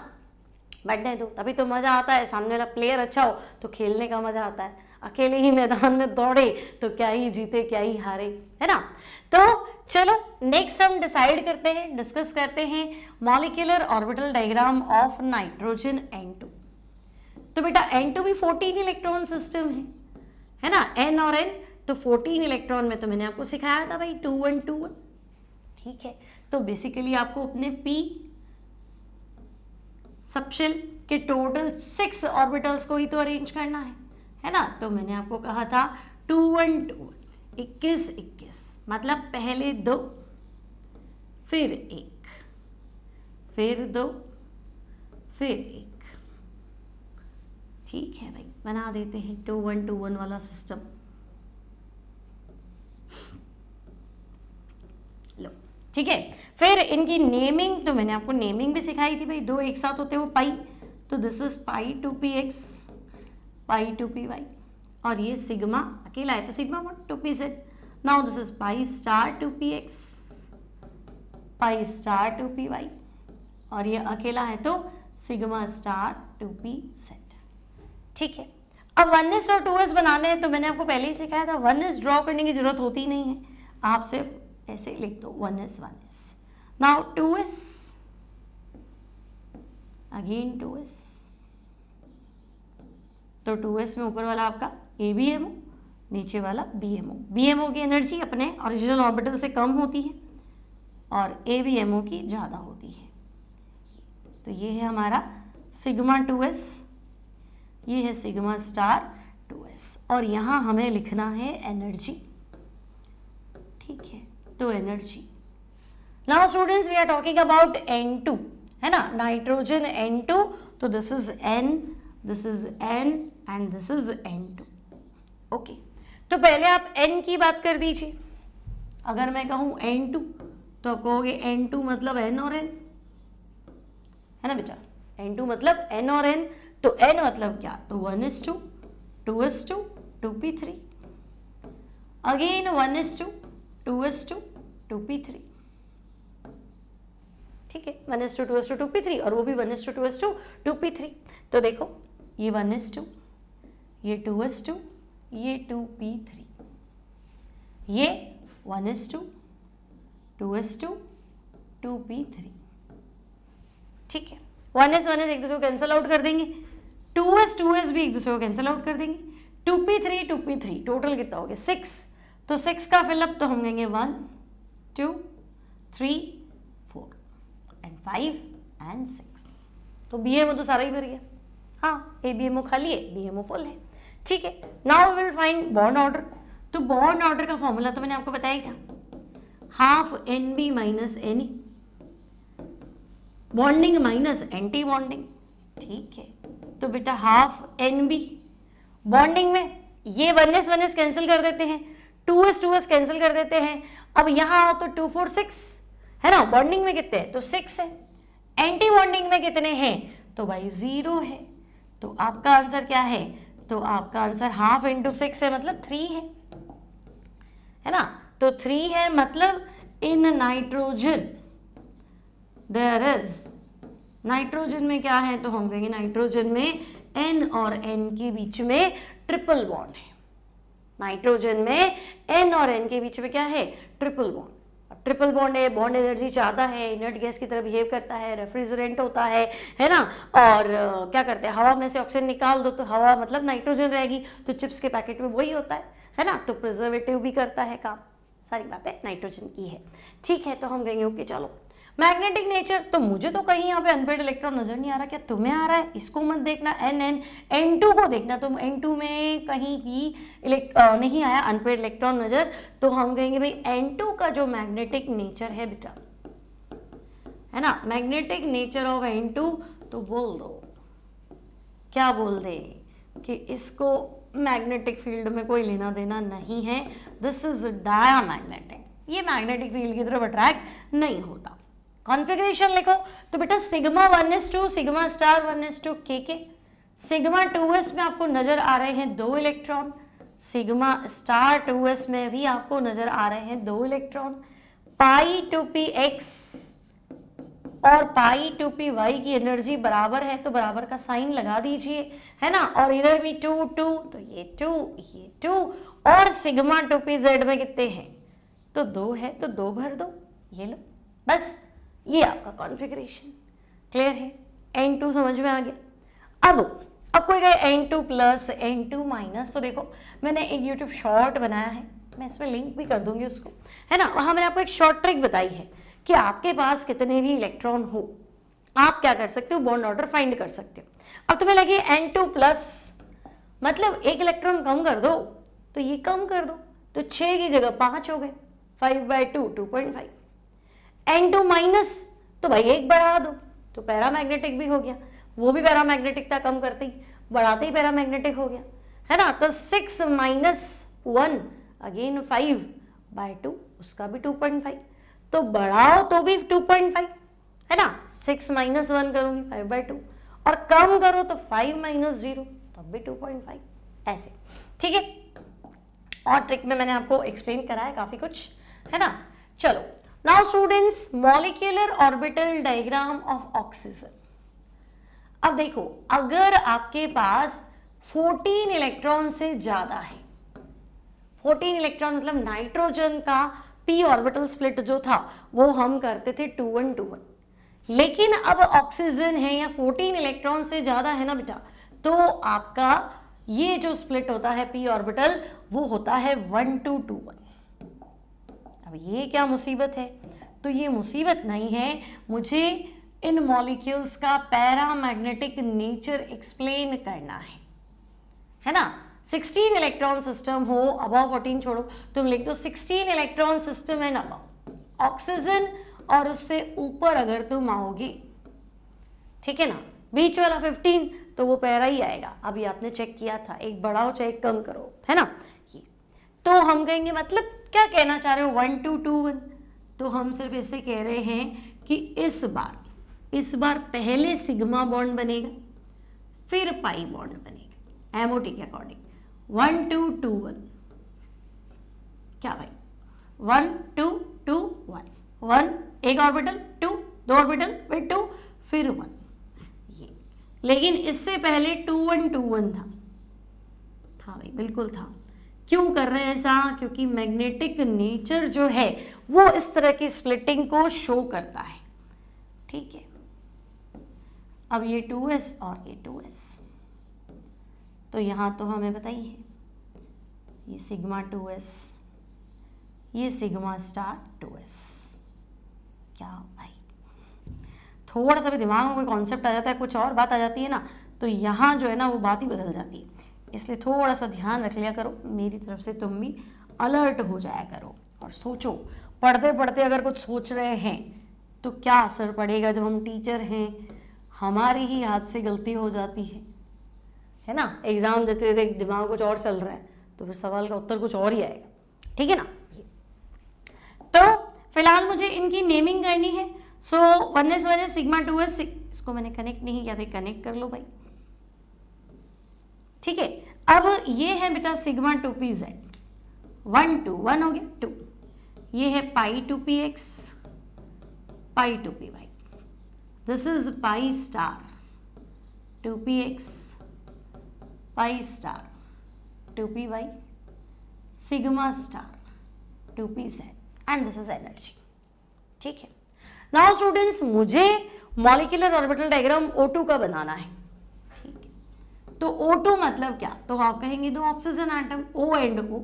बढ़ने दो, तभी तो मज़ा आता है। सामने वाला प्लेयर अच्छा हो तो खेलने का मज़ा आता है। अकेले ही मैदान में दौड़े तो क्या ही जीते क्या ही हारे, है ना। तो चलो नेक्स्ट हम डिसाइड करते हैं, डिस्कस करते हैं molecular orbital diagram of nitrogen N2। तो बेटा N2 भी 14 इलेक्ट्रॉन सिस्टम है ना, N और N, तो 14 इलेक्ट्रॉन में तो मैंने आपको सिखाया था भाई 2 1 2 1, ठीक है। तो बेसिकली आपको अपने p सबशेल के टोटल 6 ऑर्बिटल्स को ही तो अरेंज करना है ना। तो मैंने आपको कहा था 2 1 2 21 21, मतलब पहले 2 फिर 1 फिर 2 फिर 1, ठीक है भाई, बना देते हैं 2 1 2 1 वाला सिस्टम। लो ठीक है, फिर इनकी नेमिंग, तो मैंने आपको नेमिंग भी सिखाई थी भाई, 2 एक साथ होते हैं वो पाई, तो this is pi 2px pi 2py, और ये सिग्मा अकेला है तो sigma 1 2pz। Now this is pi star 2px pi star 2py, और ये अकेला है तो सिग्मा स्टार 2pz, ठीक है। अब 1s और 2s बनाने हैं, तो मैंने आपको पहले ही सिखाया था 1s ड्रॉ करने की जरूरत होती नहीं है, आप सिर्फ ऐसे लिख दो 1s 1s। Now 2s again 2s, तो 2s में ऊपर वाला आपका ABMO, नीचे वाला BMO। BMO की एनर्जी अपने ओरिजिनल ऑर्बिटल से कम होती है और ABMO की ज़्यादा होती है। तो ये है हमारा सिग्मा 2s, ये है सिग्मा स्टार 2s, और यहाँ हमें लिखना है एनर्जी, ठीक है। तो energy, now students we are talking about N2, है ना, नाइट्रोजन N2, तो this is N, this is N and this is N2, okay. तो पहले आप N की बात कर दीजिए। अगर मैं कहूँ N2 तो आप कहोगे N2 मतलब N और N, है ना बेटा, N2 मतलब N और N, तो N मतलब क्या, तो 1s2 2s2 2p3, again 1s2 2s2 2p3, ठीक है, 1s2 2s2 2p3, और वो भी 1s2 2s2 2p3। तो देखो ये 1s2, ये 2s2, ये 2p3, ये 1s2 2s2 2p3, ठीक है। 1s 1s एक दूसरे को कैंसिल आउट कर देंगे, 2s 2s भी एक दूसरे को कैंसिल आउट कर देंगे, 2p3 2p3, टोटल कितना हो गया 6, तो 6 का फिलअप तो हम कहेंगे 1 2 3 4 एंड 5 एंड 6, तो BMO तो सारा ही भर गया, हाँ ABMO खाली है, BMO फुल है, ठीक है। Now we will find bond order. तो बॉन्ड ऑर्डर का फॉर्मूला तो मैंने आपको बताया ही था, half NB minus NE, bonding minus anti bonding, ठीक है। तो बेटा हाफ NB, बॉन्डिंग में ये 1s 1s कैंसिल कर देते हैं, 2s 2s कैंसिल कर देते हैं, अब यहाँ आओ तो 2 4 6, है ना, बॉन्डिंग में कितने हैं, तो 6 है, एंटी बॉन्डिंग में कितने हैं, तो भाई 0 है, तो आपका आंसर क्या है, तो आपका आंसर हाफ इंटू 6 है, मतलब 3 है ना, तो 3 है, मतलब in nitrogen there is, nitrogen में क्या है, तो हम कहेंगे नाइट्रोजन में N और N के बीच में ट्रिपल बॉन्ड है, नाइट्रोजन में N और N के बीच में क्या है, ट्रिपल बॉन्ड। ट्रिपल बॉन्ड है, बॉन्ड एनर्जी ज़्यादा है, इनर्ट गैस की तरह बिहेव करता है, रेफ्रिजरेंट होता है ना, और क्या करते हैं, हवा में से ऑक्सीजन निकाल दो तो हवा मतलब नाइट्रोजन रहेगी, तो चिप्स के पैकेट में वही होता है ना, तो प्रिजर्वेटिव भी करता है काम, सारी बातें नाइट्रोजन की है, ठीक है। तो हम कहेंगे ओके चलो मैग्नेटिक नेचर, तो मुझे तो कहीं यहाँ पे अनपेड इलेक्ट्रॉन नजर नहीं आ रहा, क्या तुम्हें आ रहा है, इसको मत देखना, N2 को देखना, तो N2 में कहीं भी नहीं आया अनपेड इलेक्ट्रॉन नजर, तो हम कहेंगे भाई N2 का जो मैग्नेटिक नेचर है बेटा, है ना, मैग्नेटिक नेचर ऑफ N2, तो बोल दो, क्या बोल दे कि इसको मैग्नेटिक फील्ड में कोई लेना देना नहीं है, दिस इज डायामैग्नेटिक, ये मैग्नेटिक फील्ड की तरफ अट्रैक्ट नहीं होता। कॉन्फ़िगरेशन लिखो, तो बेटा sigma 1s2 sigma star 1s2 के, सिग्मा 2s में आपको नजर आ रहे हैं 2 इलेक्ट्रॉन, सिग्मा स्टार 2s में भी आपको नजर आ रहे हैं 2 electron. Pi two p x और पाई टू पी वाई की एनर्जी बराबर है तो बराबर का साइन लगा दीजिए, है ना। और इधर भी 2 2, तो ये 2 ये 2, और सिग्मा टू पी जेड में कितने हैं, तो 2 है तो 2 भर दो, ये लो, बस ये आपका कॉन्फ़िगरेशन क्लियर है। N2 समझ में आ गया। अब कोई कहे N2 प्लस N2 माइनस, तो देखो मैंने एक यूट्यूब शॉर्ट बनाया है, मैं इसमें लिंक भी कर दूंगी उसको, है ना। वहाँ मैंने आपको एक शॉर्ट ट्रिक बताई है कि आपके पास कितने भी इलेक्ट्रॉन हो आप क्या कर सकते हो, बॉन्ड ऑर्डर फाइंड कर सकते हो। अब तुम्हें लगे N2 प्लस मतलब एक इलेक्ट्रॉन कम कर दो, तो ये कम कर दो, तो 6 की जगह 5 हो गए, 5/2 2.5। N2 माइनस तो भाई एक बढ़ा दो, तो पैरामैग्नेटिक भी हो गया, वो भी पैरामैग्नेटिक था, कम करते ही बढ़ाते ही पैरामैग्नेटिक हो गया, है ना। तो 6 माइनस 1 अगेन 5/2, उसका भी 2.5, तो बढ़ाओ तो भी 2.5, है ना। 6 माइनस 1 करूंगी 5/2, और कम करो तो 5 माइनस 0 तब भी 2.5, ऐसे, ठीक है। और ट्रिक में मैंने आपको एक्सप्लेन करा है काफी कुछ, है ना। चलो now students, molecular orbital diagram of oxygen. अब देखो अगर आपके पास 14 इलेक्ट्रॉन से ज्यादा है, 14 इलेक्ट्रॉन मतलब नाइट्रोजन का p ऑर्बिटल स्प्लिट जो था वो हम करते थे 2-1-2-1, लेकिन अब ऑक्सीजन है या 14 इलेक्ट्रॉन से ज्यादा है ना बेटा, तो आपका ये जो स्प्लिट होता है p ऑर्बिटल वो होता है 1-2-2-1। अब ये क्या मुसीबत है, तो ये मुसीबत नहीं है, मुझे इन मॉलिक्यूल्स का पैरामैग्नेटिक नेचर एक्सप्लेन करना है ना। 16 इलेक्ट्रॉन सिस्टम हो, अबव 14 छोड़ो, तुम लिख दो 16 electron system and above oxygen, और उससे ऊपर अगर तुम आओगे, ठीक है ना, बीच वाला 15 तो वो पैरा ही आएगा। अभी आपने चेक किया था, एक बढ़ाओ चाहे कम करो, है ना। ये तो हम कहेंगे मतलब क्या कहना चाह रहे हो 1-2-2-1, तो हम सिर्फ इससे कह रहे हैं कि इस बार पहले सिग्मा बॉन्ड बनेगा फिर पाई बॉन्ड बनेगा एमओटी के अकॉर्डिंग। 1-2-2-1 क्या भाई, 1-2-2-1, 1 एक ऑर्बिटल, 2 ऑर्बिटल, फिर 2 फिर 1, ये। लेकिन इससे पहले 2-1-2-1 था भाई, बिल्कुल था। क्यों कर रहे हैं ऐसा, क्योंकि मैग्नेटिक नेचर जो है वो इस तरह की स्प्लिटिंग को शो करता है, ठीक है। अब ये 2s और ये 2s, तो यहाँ तो हमें बताइए ये सिग्मा 2s, ये सिग्मा स्टार 2s, क्या भाई थोड़ा सा भी दिमाग में कोई कॉन्सेप्ट आ जाता है, कुछ और बात आ जाती है ना, तो यहाँ जो है ना वो बात ही बदल जाती है। इसलिए थोड़ा सा ध्यान रख लिया करो, मेरी तरफ से तुम भी अलर्ट हो जाया करो और सोचो, पढ़ते पढ़ते अगर कुछ सोच रहे हैं तो क्या असर पड़ेगा, जब हम टीचर हैं हमारे ही हाथ से गलती हो जाती है ना। एग्जाम देते देते दिमाग कुछ और चल रहा है तो फिर सवाल का उत्तर कुछ और ही आएगा, ठीक है ना। तो फिलहाल मुझे इनकी नेमिंग करनी है। सो 1s सिग्मा 2s, इसको मैंने कनेक्ट नहीं किया था, कनेक्ट कर लो भाई, ठीक है। अब ये है बेटा सिग्मा 2pz, 1-2-1 हो गया 2, ये है पाई 2px, pi 2py, this is pi star 2px, pi star 2py, sigma star 2pz, and this is energy, ठीक है। नाउ स्टूडेंट्स, मुझे मॉलिक्यूलर ऑर्बिटल डायग्राम O2 का बनाना है, ठीक है। तो O2 मतलब क्या, तो आप कहेंगे दो oxygen atom O and O।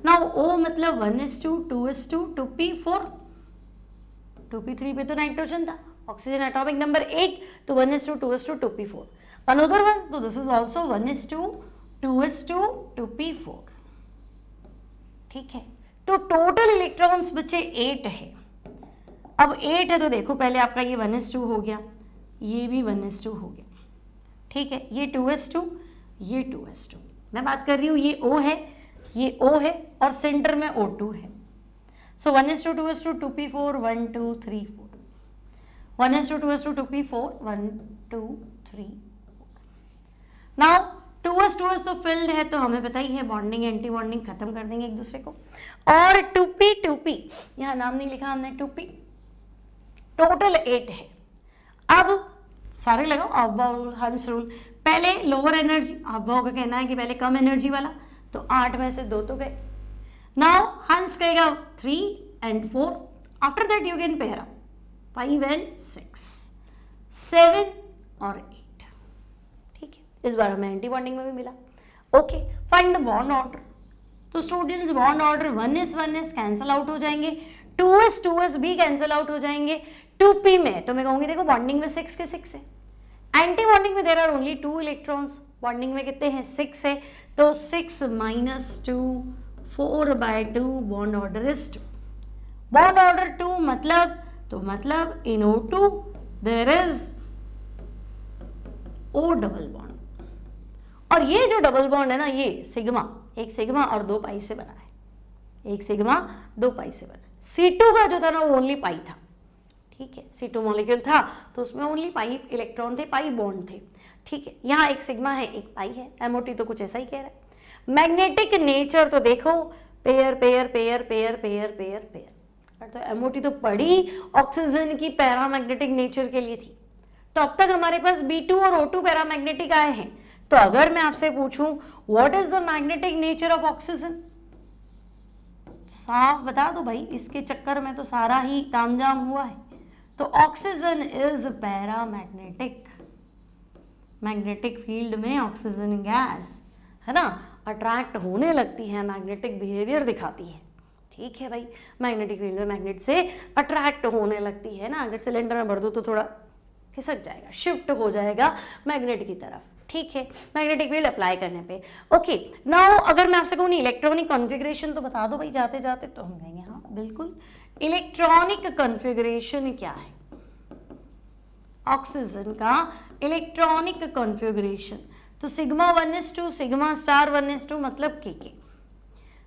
Now O मतलब 1s2 2s2 2p4, 2p3 पे तो नाइट्रोजन था, ऑक्सीजन एटॉमिक नंबर 8, तो 1s2 2s2 2p4, another one, तो this is also 1s2 2s2 2p4, ठीक है। तो टोटल इलेक्ट्रॉन्स बचे 8 है। अब 8 है तो देखो पहले आपका ये 1s2 हो गया, ये भी 1s2 हो गया, ठीक है। ये 2s2, ये 2s2, मैं बात कर रही हूँ ये O है, ये O है, और सेंटर में O2 है। सो 1s2 2s2 2p4 1 2 3 4, 1s2 2s2 2p4 1 2 3 4। Now 2s तो फिल्ड है तो हमें पता ही है बॉन्डिंग एंटी बॉन्डिंग खत्म कर देंगे एक दूसरे को। और 2p यहाँ नाम नहीं लिखा हमने, 2p टोटल 8 है। अब सारे लगाओ अफबाउ हंस रूल। पहले लोअर एनर्जी, अफबाउ का कहना है कि पहले कम एनर्जी वाला, तो 8 में से 2 तो गए। नाउ हंस कहेगा 3 and 4, after that you can pair up 5 and 6, 7 और 8। ठीक है, इस बार हमें एंटी बॉन्डिंग में भी मिला। Okay, find the bond order. तो students bond order 1s cancel out हो जाएंगे, 2s भी कैंसल आउट हो जाएंगे। 2p में तो मैं कहूंगी देखो बॉन्डिंग में 6 के 6 है, एंटी बॉन्डिंग में there are only 2 electrons, bonding में कितने हैं 6 है, तो 6 - 2 4/2 bond order is 2। Bond order 2 मतलब in O2 there is O double bond, और ये जो डबल बॉन्ड है ना, ये सिग्मा, एक सिग्मा और 2 पाई से बना है, एक सिग्मा 2 पाई से बना है। C2 का जो था ना वो ओनली पाई था, ठीक है, C2 मॉलिक्यूल था तो उसमें ओनली पाई इलेक्ट्रॉन थे, पाई बॉन्ड थे। ठीक है, यहाँ एक सिग्मा है एक पाई है, MOT तो कुछ ऐसा ही कह रहा है। मैग्नेटिक नेचर तो देखो pair pair pair pair pair pair pair, तो MOT तो पड़ी ऑक्सीजन की पैरामैग्नेटिक नेचर के लिए थी। तो अब तक हमारे पास B2 और O2 पैरामैग्नेटिक आए हैं, तो अगर मैं आपसे पूछूं what is the magnetic nature of oxygen, तो साफ बता दो भाई, इसके चक्कर में तो सारा ही तामझाम हुआ है। तो oxygen is paramagnetic, magnetic field में ऑक्सीजन गैस है ना अट्रैक्ट होने लगती है, मैग्नेटिक बिहेवियर दिखाती है। ठीक है भाई, मैग्नेटिक फील्ड में मैग्नेट से अट्रैक्ट होने लगती है ना, अगर सिलेंडर में भर दो तो थोड़ा खिसक जाएगा, शिफ्ट हो जाएगा मैग्नेट की तरफ। ठीक है, मैग्नेटिक फील्ड अप्लाई करने पे। ओके, नाउ अगर मैं आपसे कहूँ इलेक्ट्रॉनिक कॉन्फ़िगरेशन तो बता दो भाई जाते जाते, तो हम कहेंगे हाँ बिल्कुल, इलेक्ट्रॉनिक कॉन्फ़िगरेशन क्या है ऑक्सीजन का, इलेक्ट्रॉनिक कॉन्फ़िगरेशन। तो sigma 1s2 sigma star 1s2 मतलब के।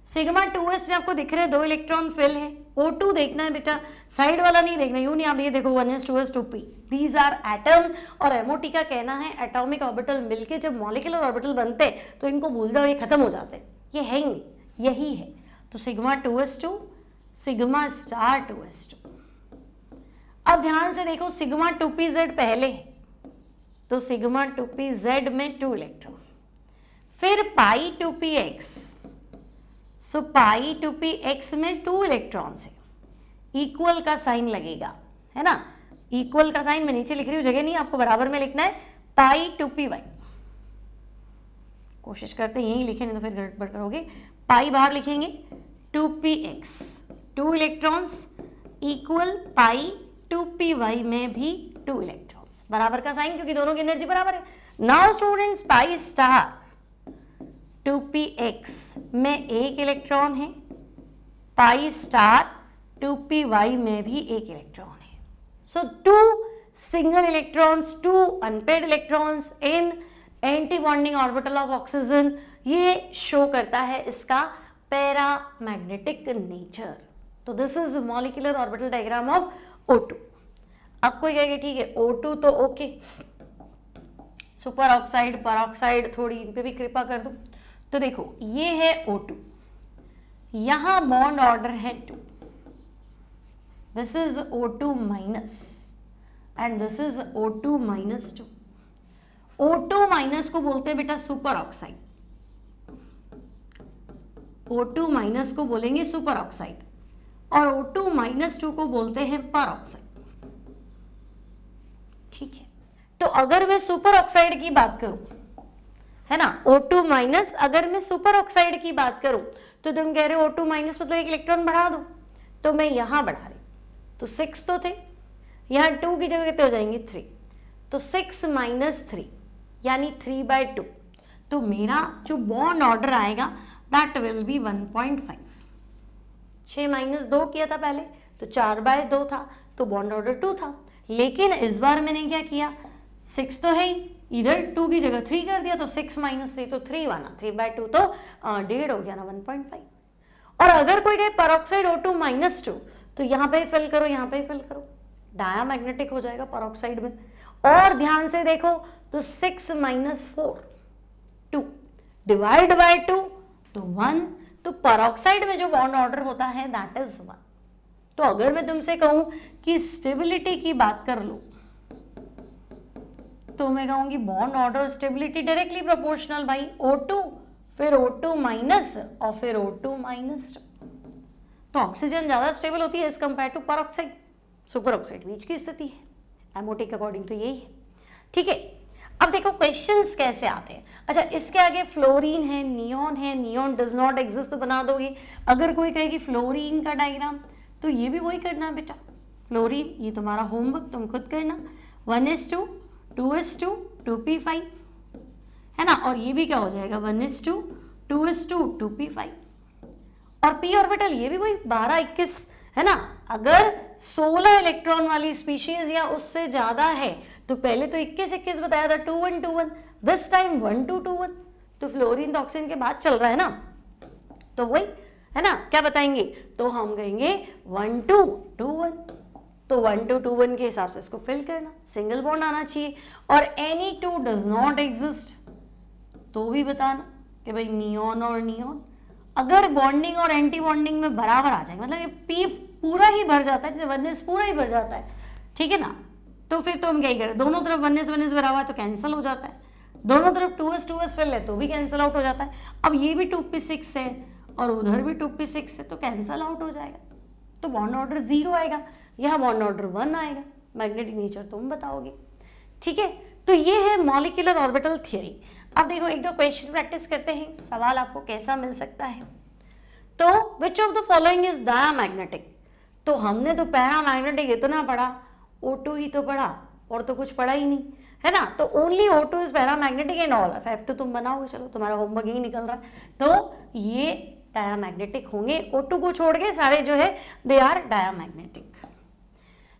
सिग्मा 2s में आपको दिख रहे हैं 2 इलेक्ट्रॉन फिल है। O2 देखना है बेटा, साइड वाला नहीं देखना, यूं नहीं, आप ये देखो 1s 2s 2p, these are atom. और MOT का कहना है एटॉमिक ऑर्बिटल मिलके जब मॉलिक्यूलर ऑर्बिटल बनते तो इनको भूल जाओ, ये खत्म हो जाते, ये है ही नहीं, यही है। तो sigma 2s2 sigma star 2s2। अब ध्यान से देखो सिग्मा 2pz पहले है, तो सिग्मा 2pz में 2 इलेक्ट्रॉन, फिर पाई 2px, सो पाई 2px में 2 इलेक्ट्रॉन्स है, इक्वल का साइन लगेगा है ना, इक्वल का साइन मैं नीचे लिख रही हूँ, जगह नहीं आपको बराबर में लिखना है, पाई 2py, कोशिश करते हैं यही लिखें नहीं तो फिर गड़बड़ करोगे, पाई बाहर लिखेंगे 2px 2 electrons equal pi 2py में भी 2 इलेक्ट्रॉन्स, बराबर का साइन क्योंकि दोनों की एनर्जी बराबर है। Now students pi star 2px में 1 इलेक्ट्रॉन है, पाई स्टार 2py में भी 1 इलेक्ट्रॉन है। सो 2 single electrons, 2 unpaired electrons in anti bonding orbital of oxygen, ये शो करता है इसका पैरामैग्नेटिक नेचर। तो this is molecular orbital diagram of O2। अब कोई कहेगा ठीक है O2 तो ओके, सुपर ऑक्साइड पर ऑक्साइड थोड़ी इन पे भी कृपा कर दो। तो देखो ये है O2, यहां बॉन्ड ऑर्डर है 2, this is O2 minus and this is O2 minus 2। O2 minus को बोलते हैं बेटा सुपर ऑक्साइड, O2 माइनस को बोलेंगे सुपर ऑक्साइड, और O2 माइनस 2 को बोलते हैं पर ऑक्साइड। ठीक है, तो अगर मैं सुपर ऑक्साइड की बात करूं है ना, O2 माइनस, अगर मैं सुपर ऑक्साइड की बात करूं तो तुम कह रहे हो O2 माइनस मतलब 1 इलेक्ट्रॉन बढ़ा दो, तो मैं यहां बढ़ा रही, तो 6 तो थे, यहां 2 की जगह कितने हो जाएंगे 3, तो 6 - 3 यानी 3/2। तो मेरा जो बॉन्ड ऑर्डर आएगा दैट विल बी 1.5। 6 - 2 किया था पहले तो 4/2 था, तो बॉन्ड ऑर्डर 2 था। लेकिन इस बार मैंने क्या किया, 6 तो है ही, इधर 2 की जगह 3 कर दिया, तो 6 - 3 तो 3 बना, 3/2 तो 1.5 हो गया ना 1.5। और अगर कोई कहे परऑक्साइड O2 -2 तो यहाँ पे फिल करो, यहाँ पे फिल करो, डायामैग्नेटिक हो जाएगा परऑक्साइड में। और ध्यान से देखो तो 6 - 4 2, डिवाइड बाय 2 तो 1। तो पेरोक्साइड में जो बॉन्ड ऑर्डर होता है दैट इज 1। तो अगर मैं तुमसे कहूं कि स्टेबिलिटी की बात कर लो तो मैं कहूंगी bond order stability directly proportional भाई, O2 फिर O2 माइनस और फिर O2 माइनस 2। तो ऑक्सीजन ज्यादा स्टेबल होती है as compared to peroxide. Superoxide बीच की स्थिति है, एमओटी के अकॉर्डिंग तो यही है। ठीक है, अब देखो क्वेश्चंस कैसे आते हैं। अच्छा, इसके आगे फ्लोरीन है, नियॉन डज नॉट एग्जिस्ट तो बना दोगे। अगर कोई कहेगी फ्लोरीन का डायग्राम तो ये भी वही करना है बेटा। फ्लोरीन, ये तुम्हारा होमवर्क, तुम खुद करना। 1s2 2s2 2p5 है ना, और ये भी क्या हो जाएगा 1s2 2s2 2p5। और p ऑर्बिटल ये भी वही 12 21 है ना। अगर 16 इलेक्ट्रॉन वाली स्पीशीज या उससे ज्यादा है तो पहले तो 21 21 बताया था, 2 1 2 1, दिस टाइम 1 2 2 1। तो फ्लोरीन तो ऑक्सीजन के बाद चल रहा है ना, तो वही है ना। क्या बताएंगे, तो हम कहेंगे 1 2 2 1। तो 1 2 2 1 के हिसाब से इसको फिल करना, सिंगल बॉन्ड आना चाहिए। और any two does not exist तो भी बताना कि भाई नियॉन और नियॉन अगर बॉन्डिंग और एंटी बॉन्डिंग में बराबर आ जाएगा, मतलब ये पी पूरा ही भर जाता है, जैसे 1s पूरा ही भर जाता है, ठीक है ना। तो फिर तो हम क्या ही करें, दोनों तरफ 1s भरा हुआ है तो कैंसिल हो जाता है, दोनों तरफ 2s फिल है तो भी कैंसिल आउट हो जाता है। अब ये भी 2p6 है और उधर भी 2p6 है तो कैंसिल आउट हो जाएगा। तो बॉन्ड ऑर्डर 0 आएगा, यहाँ बॉन्ड ऑर्डर 1 आएगा। मैग्नेटिक नेचर तुम बताओगे, ठीक है। तो ये है मॉलिक्यूलर ऑर्बिटल थियरी। अब देखो एक दो क्वेश्चन प्रैक्टिस करते हैं, सवाल आपको कैसा मिल सकता है। तो which of the following is diamagnetic. तो हमने तो पैरामैग्नेटिक इतना पढ़ा, O2 ही तो पढ़ा और तो कुछ पढ़ा ही नहीं, है ना। तो only O2 is paramagnetic and all of F2 तुम बनाओगे, चलो तुम्हारा होमवर्क यही निकल रहा है। तो ये डायामैग्नेटिक होंगे, O2 को छोड़ के सारे जो है दे आर डायामैग्नेटिक।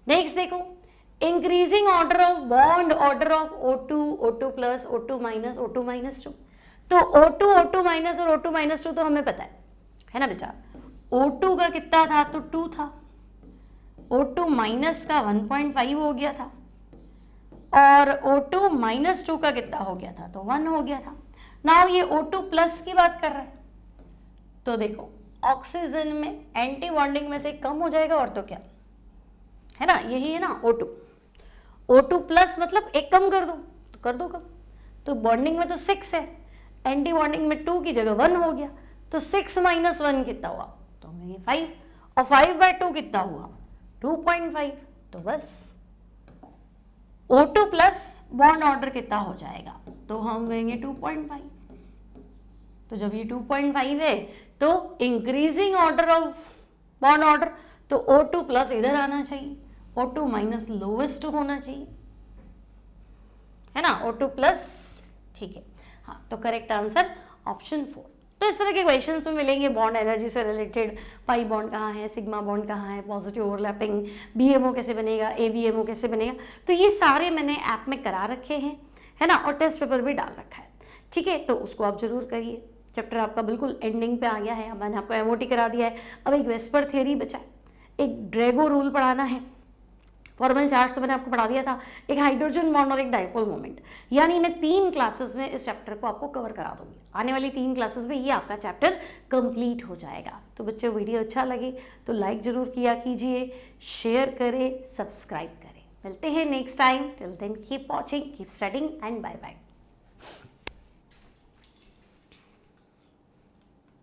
नेक्स्ट देखो, increasing order of bond order of O2 O2 plus O2 minus O2 minus 2। तो O2 O2 माइनस और O2 माइनस 2 तो हमें पता है ना बेटा। O2 का कितना था तो 2 था, O2 माइनस का 1.5 हो गया था और O2 माइनस 2 का कितना हो गया था तो 1 हो गया था। नाउ ये O2 प्लस की बात कर रहा है तो देखो ऑक्सीजन में एंटी बॉन्डिंग में से कम हो जाएगा और तो क्या है ना, यही है ना O2। O2 प्लस मतलब एक कम कर दो तो कर दो कम। तो बॉन्डिंग में तो 6 है, एंटी बॉन्डिंग में 2 की जगह 1 हो गया, तो 6 माइनस 1 कितना हुआ तो हमें 5, और 5/2 कितना हुआ 2.5। तो बस O2 प्लस बॉन्ड ऑर्डर कितना हो जाएगा तो हम कहेंगे 2.5। तो जब ये 2.5 है तो increasing order of bond order, तो O2 प्लस इधर आना चाहिए, O2 माइनस लोवेस्ट होना चाहिए, है ना, O2 प्लस, ठीक है। हाँ, तो करेक्ट आंसर ऑप्शन 4। तो इस तरह के क्वेश्चंस में मिलेंगे बॉन्ड एनर्जी से रिलेटेड, पाई बॉन्ड कहाँ है, सिग्मा बॉन्ड कहाँ है, पॉजिटिव ओवरलैपिंग, BMO कैसे बनेगा, ABMO कैसे बनेगा। तो ये सारे मैंने ऐप में करा रखे हैं, है ना, और टेस्ट पेपर भी डाल रखा है, ठीक है। तो उसको आप जरूर करिए। चैप्टर आपका बिल्कुल एंडिंग पे आ गया है। अब मैंने आपको MOT करा दिया है, अब एक वेस्पर थियरी बचा है, एक ड्रैगो रूल पढ़ाना है, फॉर्मल चार्ज तो मैंने आपको पढ़ा दिया था, एक हाइड्रोजन बॉन्ड और एक डाइपोल मोमेंट। यानी मैं 3 क्लासेस में इस चैप्टर को आपको कवर करा दूंगी। आने वाली 3 क्लासेस में ये आपका चैप्टर कंप्लीट हो जाएगा। तो बच्चों वीडियो अच्छा लगे तो लाइक जरूर किया कीजिए, शेयर करें, सब्सक्राइब करें। मिलते हैं next time. Till then keep watching, keep studying and bye bye.